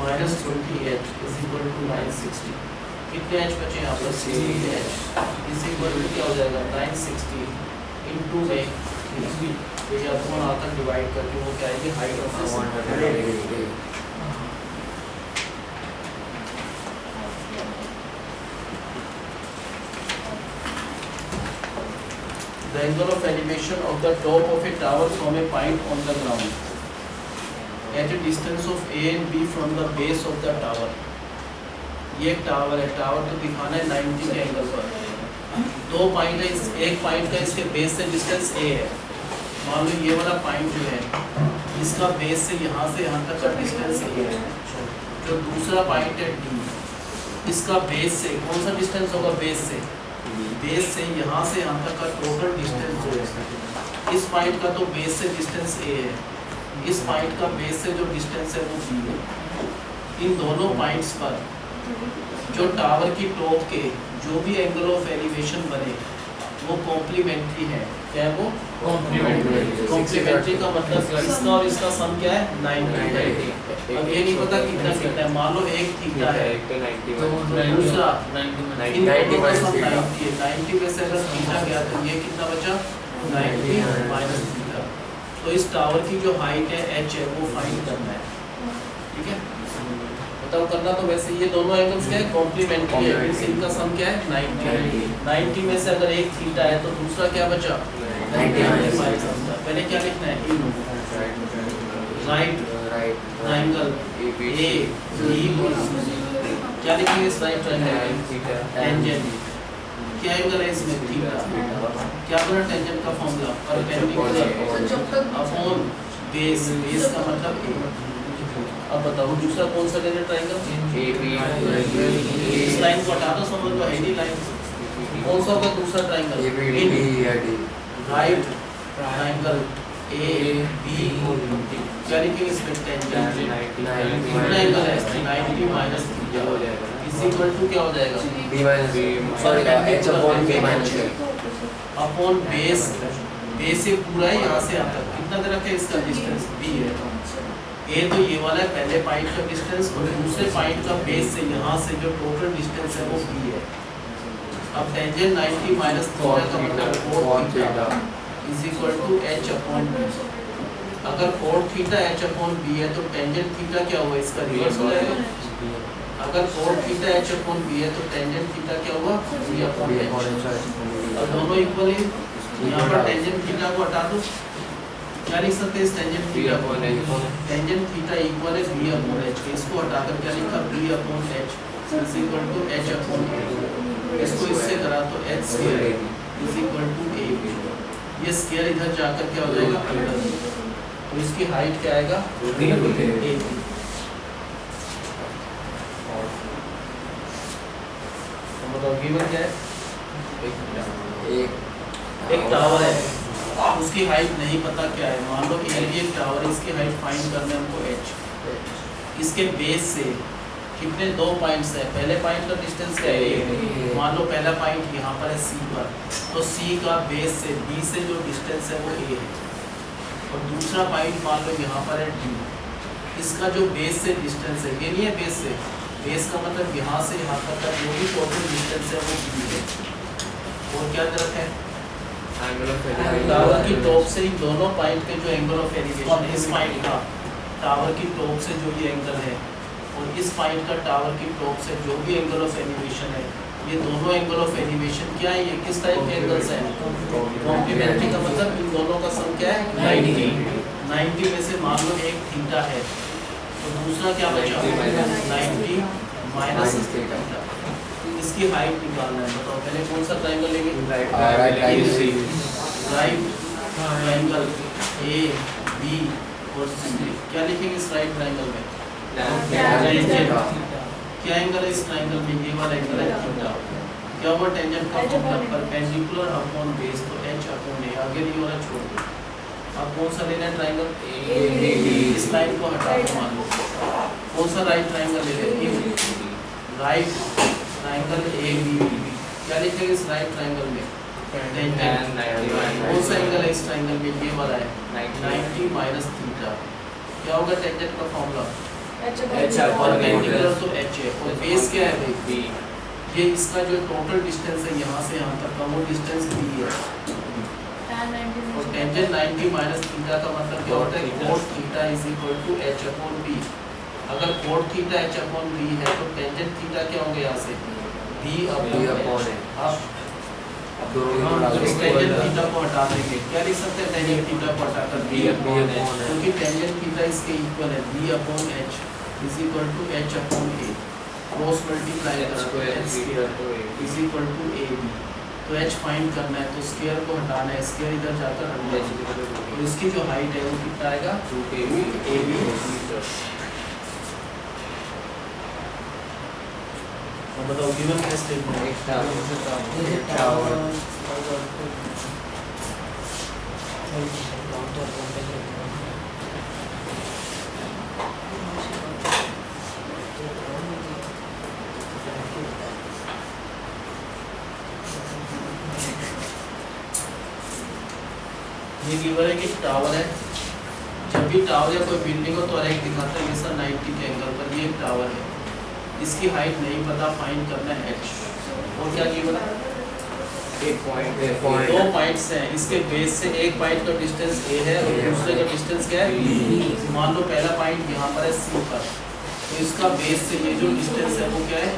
minus 20h is equal to 960। कितने h बचे यहाँ पर 16h इज इक्वल टू क्या हो जाएगा 960 इनटू में तो ये अपॉन आकर डिवाइड करके वो क्या आएगी height of this. The angle of elevation of the top of a tower from a point on the ground at a distance of a and b from the base of the tower। ये एक tower है, tower को दिखाना है 90 के angle पर। दो point है, एक पॉइंट का इसके बेस से डिस्टेंस a है, मान लो ये वाला पॉइंट जो है इसका बेस से यहाँ तक का डिस्टेंस a है। जो दूसरा पॉइंट है d, इसका बेस से कौन सा डिस्टेंस होगा, बेस से बेस से यहाँ से यहाँ तक का टोटल डिस्टेंस जो है, इस पॉइंट का तो बेस से डिस्टेंस a है, इस पॉइंट का बेस से जो डिस्टेंस है वो b है। इन दोनों पॉइंट्स पर जो टावर की टॉप के जो भी एंगल ऑफ एलिवेशन बने वो कॉम्प्लीमेंट्री है। क्या है वो? कॉम्प्लीमेंट्री का मतलब इसका और इसका सम क्या है? 90 है। अब ये नहीं पता कितना कितना है, मान लो एक थीटा है तो दूसरा 90 इन दोनों का सम 90 है। 90 में से अगर थीटा गया तो ये कितना बचा? 90 माइनस थीटा। तो इस टावर की जो हाइट है h है वो फाइंड करना है। ठीक है, बताओ करना। तो वैसे ये दोनों एंगल्स क्या है? कॉम्प्लीमेंट्री है, फिर इनका सम क्या है? 90। 90 में से अगर एक थीटा है तो दूसरा क्या बचा? 90 माइनस थीटा। पहले क्या लिखना है? राइट ट्रायंगल ए बी और सी। क्या लिखेंगे इस राइट ट्रायंगल? टेंजेंट। क्या एंगल है इसमें? थीटा। क्या बना टेंजेंट का formula? Perpendicular upon base. Base का मतलब a। अब बताओ दूसरा कौन सा लेना ट्रायंगल? A B. इस लाइन को हटा दो, समझ लो है नहीं लाइन। कौन सा होगा दूसरा ट्रायंगल? ए बी डी या D. Right triangle A B क्या लिखेंगे इसमें? टेंजेंट। कितना एंगल है? 90 माइनस थीटा हो जाएगा इज इक्वल टू क्या हो जाएगा? B minus sorry H upon B minus upon base. Base से पूरा है यहाँ से यहाँ तक कितना दे रखा है? इसका डिस्टेंस b है। ए तो ये वाला है पहले पॉइंट का डिस्टेंस, और दूसरे पॉइंट का बेस से यहाँ से जो टोटल डिस्टेंस है वो b है। अब टेंजेंट 90 माइनस थीटा का मतलब cos theta is equal to h upon b। अगर cos theta h upon b है तो टेंजेंट थीटा क्या हुआ? इसका रिवर्स हो जाएगा। अगर cos theta h upon b है तो टेंजेंट थीटा क्या हुआ? b upon h। अब दोनों इक्वल है, यहाँ पर टेंजेंट थीटा को हटा दो। क्या लिख सकते हैं इस टेंजेंट थीटा को? टेंजेंट थीटा इक्वल है b अपॉन h। इसको हटाकर क्या लिखा? b upon h is equal to h upon a। इसको इससे करा तो h square is equal to a। ये स्क्वायर इधर जाकर क्या हो जाएगा? अंदर। तो इसकी हाइट क्या आएगा? a। तो बताओ गिवन क्या है? एक टावर है, उसकी हाइट नहीं पता क्या है। मान लो ये एक टावर है, इसकी हाइट फाइंड करना है हमको h। इसके बेस से कितने दो पॉइंट्स है? पहले पॉइंट का डिस्टेंस क्या है? मान लो पहला पॉइंट यहाँ पर है c पर, तो c का बेस से b से जो डिस्टेंस है वो a है। और दूसरा पॉइंट मान लो यहाँ पर है d। इसका जो बेस से डिस्टेंस है, ये नहीं है बेस से, बेस का मतलब यहाँ से यहाँ तक का जो भी टोटल डिस्टेंस है वो b है। और क्या तरफ है? टावर की टॉप से इन दोनों पॉइंट के जो एंगल ऑफ एलिवेशन है, इस पॉइंट का टावर की टॉप से जो ये एंगल है और इस पॉइंट का टावर की टॉप से जो भी एंगल ऑफ एलिवेशन है, ये दोनों एंगल ऑफ एलिवेशन क्या है? ये किस टाइप के एंगल्स हैं? कॉम्प्लीमेंट्री का मतलब इन दोनों का सम क्या है? 90। 90 में से मान लो एक थीटा है तो दूसरा क्या बचा? 90 माइनस थीटा। इसकी हाइट निकालना है। बताओ पहले कौन सा ट्रायंगल लेंगे? राइट ट्रायंगल ए बी और सी। क्या लिखेंगे इस राइट ट्रायंगल में? क्या एंगल है इस ट्रायंगल में? ये वाला एंगल है थीटा। क्या हुआ? टेंजेंट का मतलब परपेंडिकुलर अपॉन बेस, तो h अपॉन a। आगे नहीं वाला छोड़ दो। अब कौन सा लेना है ट्रायंगल? इस लाइन को हटा दो। मान लो कौन सा राइट ट्रायंगल ले रहे हैं? Right triangle A B. क्या लिखेंगे इस राइट ट्रायंगल में? टेंजेंट। कौन सा एंगल है इस ट्रायंगल में? ये वाला है 90 माइनस थीटा। क्या होगा टेंजेंट का फॉर्मूला? परपेंडिकुलर तो h है और बेस क्या है भाई? ये इसका जो टोटल डिस्टेंस है यहाँ से यहाँ तक का वो डिस्टेंस b है। और टेंजेंट 90 माइनस थीटा का मतलब क्या होता है? cos theta is equal to h upon b। अगर cos theta h upon b है तो टेंजेंट थीटा क्या होगा यहाँ से? b upon a। अब टेंजेंट थीटा को हटा देंगे। क्या लिख सकते हैं टेंजेंट थीटा को हटाकर? b अपॉन h, क्योंकि टेंजेंट थीटा इसके इक्वल है b upon h is equal to h upon a। Cross multiply करके h square is equal to ab। तो h फाइंड करना है तो स्क्वायर को हटाना है, स्क्वायर इधर जाकर हट जाएगा। तो इसकी जो हाइट है वो कितना आएगा? 2ab। बताओ गिवन क्या स्टेटमेंट एक टावर ये गिवन है कि टावर है, जब भी टावर या कोई बिल्डिंग हो तो हर एक दिखाता है सर 90 के एंगल पर ये एक टावर है, इसकी हाइट नहीं पता, फाइंड करना है h। और क्या गिवन है? एक पॉइंट दो पॉइंट्स हैं, इसके बेस से एक पॉइंट का डिस्टेंस a है और दूसरे का डिस्टेंस क्या है b। मान लो पहला पॉइंट यहाँ पर है c पर, तो इसका बेस से ये जो डिस्टेंस है वो क्या है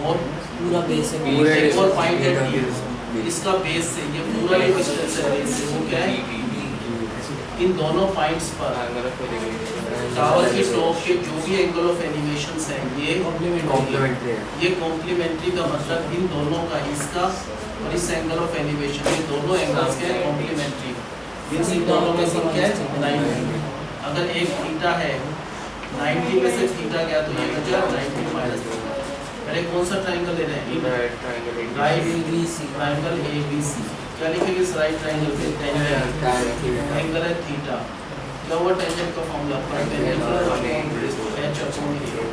और पूरा बेस है पूरे एक और पॉइंट है distance d, इसका बेस से ये पूरा जो डिस्टेंस है बेस से वो क्या है। इन दोनों पॉइंट्स पर टावर की टॉप के जो भी एंगल ऑफ एलिवेशंस हैं ये कॉम्प्लीमेंट्री है। ये कॉम्प्लीमेंट्री का मतलब इन दोनों का, इसका और इस एंगल ऑफ एलिवेशन, ये दोनों एंगल्स के कॉम्प्लीमेंट्री, इन दोनों में सब क्या है 90। अगर एक थीटा है 90 में से थीटा गया तो ये बचा 90 माइनस। पहले कौन सा ट्रायंगल ले रहे हैं? Right triangle ABC। क्या लिखेंगे इस राइट ट्रायंगल पे? टेंजेंट एंगल है थीटा। क्या हुआ टेंजेंट का formula? Tangent h upon a।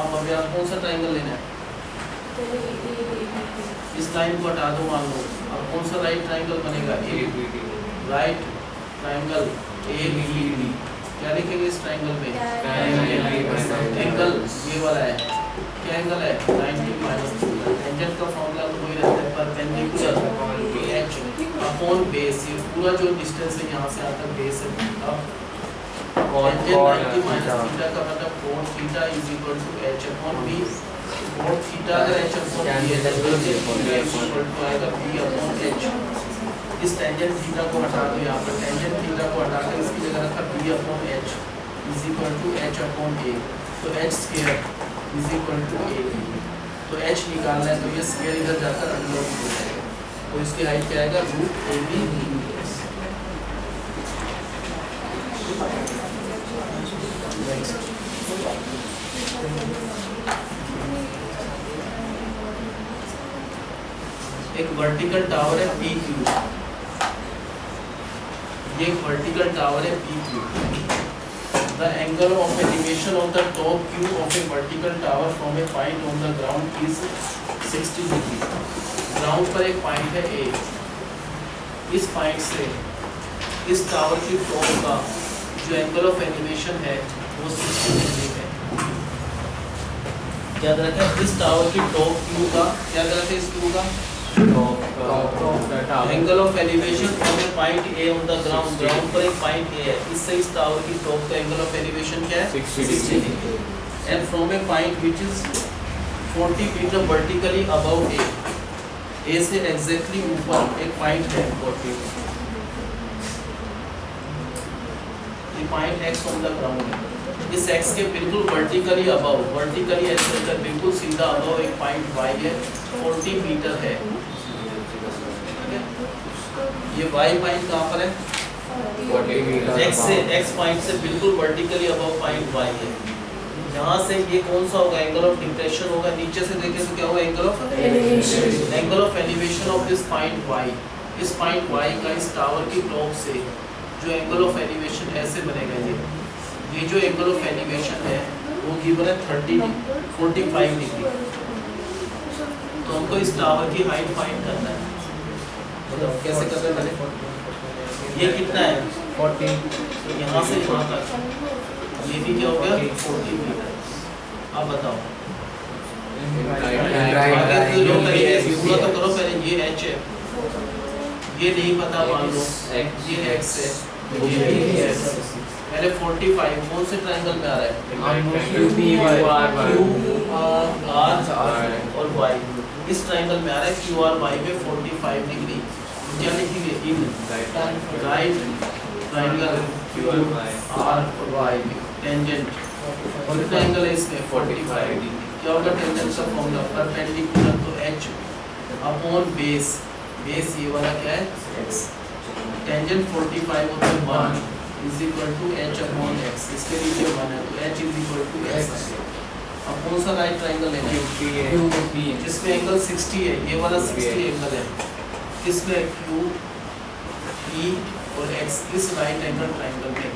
अब आप कौन सा ट्रायंगल लेना है? इस लाइन को हटा दो मान लो, अब कौन सा राइट ट्रायंगल बनेगा? Right triangle ABD। क्या लिखेंगे इस ट्रायंगल पे? एंगल ये वाला है, क्या एंगल है 90 माइनस थीटा। टेंजेंट का फॉर्मूला तो वही रहता है, परपेंडिकुलर h अपॉन बेस। ये पूरा जो डिस्टेंस है यहाँ से यहाँ तक बेस है, अब टेंजेंट 90 माइनस थीटा का मतलब कोण theta is equal to h upon b। कोण थीटा अगर h अपॉन b है तो ये इक्वल टू आएगा b अपॉन h। इस टेंजेंट थीटा को हटा दो, यहाँ पर टेंजेंट थीटा को हटाकर इसकी जगह रखा b upon h is equal to h upon a। तो h square is equal to a। तो h निकालना है तो ये स्क्वायर इधर जाकर अनलॉक हो जाएगा, तो इसकी हाइट क्या आएगा √AB। एक वर्टिकल टावर है PQ, ये एक वर्टिकल टावर है PQ। The angle of elevation of the top view of a vertical tower from a point on the ground is 60 degree। Ground पर एक पॉइंट है A, इस पॉइंट से इस टावर की टॉप का जो एंगल ऑफ एलिवेशन है वो 60 डिग्री है। याद रखें इस टावर की टॉप व्यू का, याद रखें इस व्यू का angle of elevation from a point A on the ground. Ground पर एक पॉइंट A है, इससे इस टावर की टॉप का एंगल ऑफ एलिवेशन क्या है 60 degree. And from a point which is 40 metre vertically above A से एग्जैक्टली ऊपर एक पॉइंट है 40, ये point X on the ground है। इस X के बिल्कुल वर्टिकली अबव, वर्टिकली ऐसे कर बिल्कुल सीधा अबव एक पॉइंट Y है 40 मीटर है। ये Y पॉइंट कहाँ पर है? X पॉइंट से बिल्कुल वर्टिकली अबव पॉइंट Y है। यहाँ से ये कौन सा होगा? एंगल ऑफ डिप्रेशन होगा। नीचे से देखें तो क्या होगा? Angle of elevation. Angle of elevation of this point Y, इस पॉइंट Y का इस टावर की टॉप से जो एंगल ऑफ एलिवेशन ऐसे बनेगा, ये जो एंगल ऑफ एलिवेशन है वो गिवन है 45 डिग्री। तो हमको इस टावर की हाइट फाइंड करना है, मतलब कैसे करना है? ये कितना है 40, तो यहाँ से यहाँ तक ये भी क्या हो गया 40 मीटर। अब बताओ आगे जो करेंगे पूरा तो करो पहले। ये h है, ये नहीं पता मान लो, ये x है, ये भी x। पहले 45 कौन से ट्रायंगल में आ रहा है? QR और Y। इस ट्रायंगल में आ रहा है QRY में 45 डिग्री। क्या लिखेंगे? इन राइट ट्रायंगल QR और Y में टेंजेंट और ट्रायंगल है इसमें 45 डिग्री। क्या होगा टेंजेंट का फॉर्मूला? परपेंडिकुलर तो h अपॉन बेस, बेस ये वाला क्या है x। टेंजेंट 45 होता है 1 is equal to h upon x। इसके नीचे 1 है तो h is equal to x। अब कौन सा राइट ट्रायंगल लेना है जिसमें एंगल 60 है, ये वाला 60 एंगल है, किसमें Q P और X, इस राइट एंगल ट्रायंगल में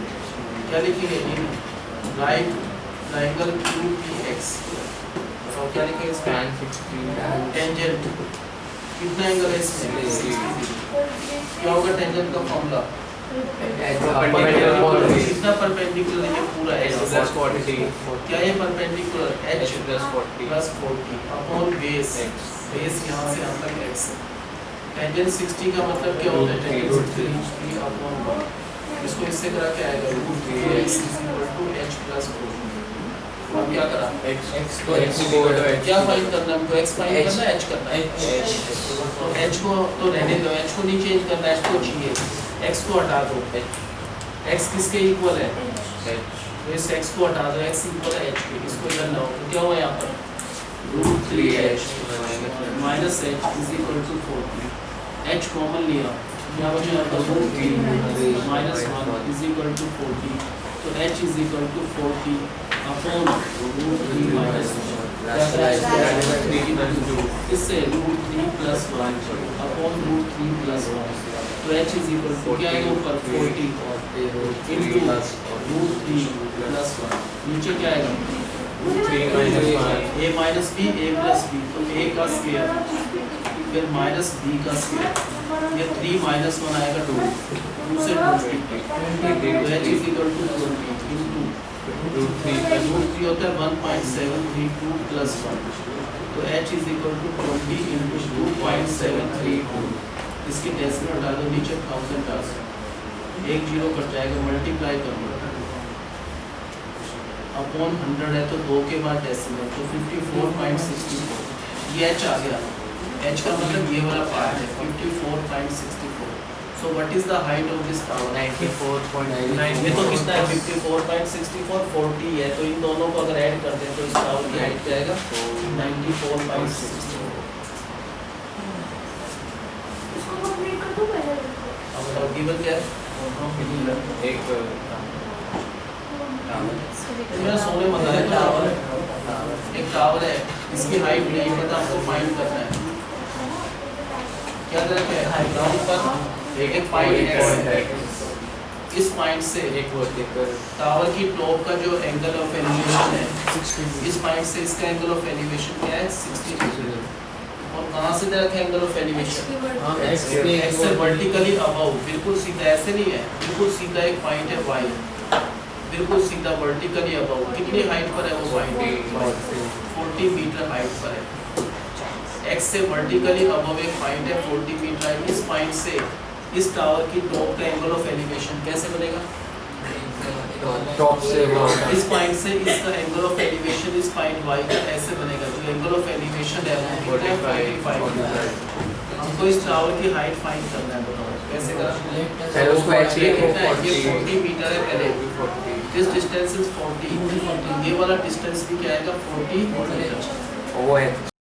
क्या लिखेंगे, in right triangle Q P X और क्या लिखेंगे इसमें टेंजेंट, कितना एंगल है इसमें 60। क्या होगा टेंजेंट का फॉर्मूला, कितना परपेंडिकुलर है पूरा H H plus 40 क्या ये perpendicular H H plus 40 plus 40 upon base, base यहाँ से यहाँ तक x है। टेंजेंट 60 का मतलब क्या होता है, टेंजेंट 60 अपॉन 1, इसको इससे करा के आएगा √3x = h प्लस 40। अब क्या करा X क्या फाइंड करना है हमको, x फाइंड करना है h करना है, तो h को तो रहने दो, h को नहीं चेंज करना, h को चाहिए, x को हटा दो, x किसके इक्वल है, तो इस x को हटा दो, x इक्वल है h के, इसको इधर लाओ तो क्या हुआ यहाँ पर √3h minus h is equal to 40, h common लिया, क्या बचा यहाँ पर √3 माइनस 1 इज इक्वल टू 40, तो h is equal to 40 upon √3 minus 1, इससे √3 प्लस 1 अपॉन √3 प्लस 1, तो h इज इक्वल टू क्या आएगा ऊपर 40 इनटू √3 प्लस 1, नीचे क्या आएगा a minus b a plus b, तो a का स्क्वायर फिर माइनस b का स्क्वायर, ये 3 माइनस 1 आएगा 2, 2 से 2 तो h is equal to 20 into √3 होता है 1.732 प्लस 1, तो h is equal to 20 into 2.732, इसकी डेसिमल हटा दो, नीचे 1000 डाल दो, एक जीरो कट जाएगा, मल्टीप्लाई कर लो अपॉन 100 है तो 2 के बाद डेसिमल, तो 54.64, ये h आ गया, h का मतलब ये वाला पार्ट है 54.64। So what is the height of this tower, 94.9, ये तो कितना है 54.64 40 है, तो इन दोनों को अगर ऐड कर दें तो इस टावर की हाइट क्या आएगा 94.64। अब बताओ गिवन क्या है, एक मेरा सोने बताया तो टावर, एक टावर है, इसकी हाइट नहीं पता, आपको फाइंड करना है, क्या करना है, ग्राउंड पर एक पॉइंट है, इस पॉइंट से एक वर्टिकल टावर की टॉप का जो एंगल ऑफ एलिवेशन है, इस पॉइंट से इसका एंगल ऑफ एलिवेशन क्या है 60 डिग्री, और कहाँ से रखा है एंगल ऑफ एलिवेशन, x से वर्टिकली अबव, बिल्कुल सीधा ऐसे नहीं है, बिल्कुल सीधा एक पॉइंट है y, बिल्कुल सीधा वर्टिकली अबव, कितनी हाइट पर है वो पॉइंट 40 मीटर हाइट पर है, x से वर्टिकली अबव एक पॉइंट है 40 मीटर हाइट, इस पॉइंट से इस टावर की टॉप का एंगल ऑफ एलिवेशन कैसे बनेगा, टॉप से इस पॉइंट से इसका एंगल ऑफ एलिवेशन इस पॉइंट y का ऐसे बनेगा, जो एंगल ऑफ एलिवेशन है वो कितना है 45। हमको इस टावर की हाइट फाइंड करना है, बताओ कैसे करा, पहले उसको h ये लिखो कितना है, ये 40 मीटर है पहले, दिस डिस्टेंस इज 40, ये वाला डिस्टेंस भी क्या आएगा 40 मीटर, वो है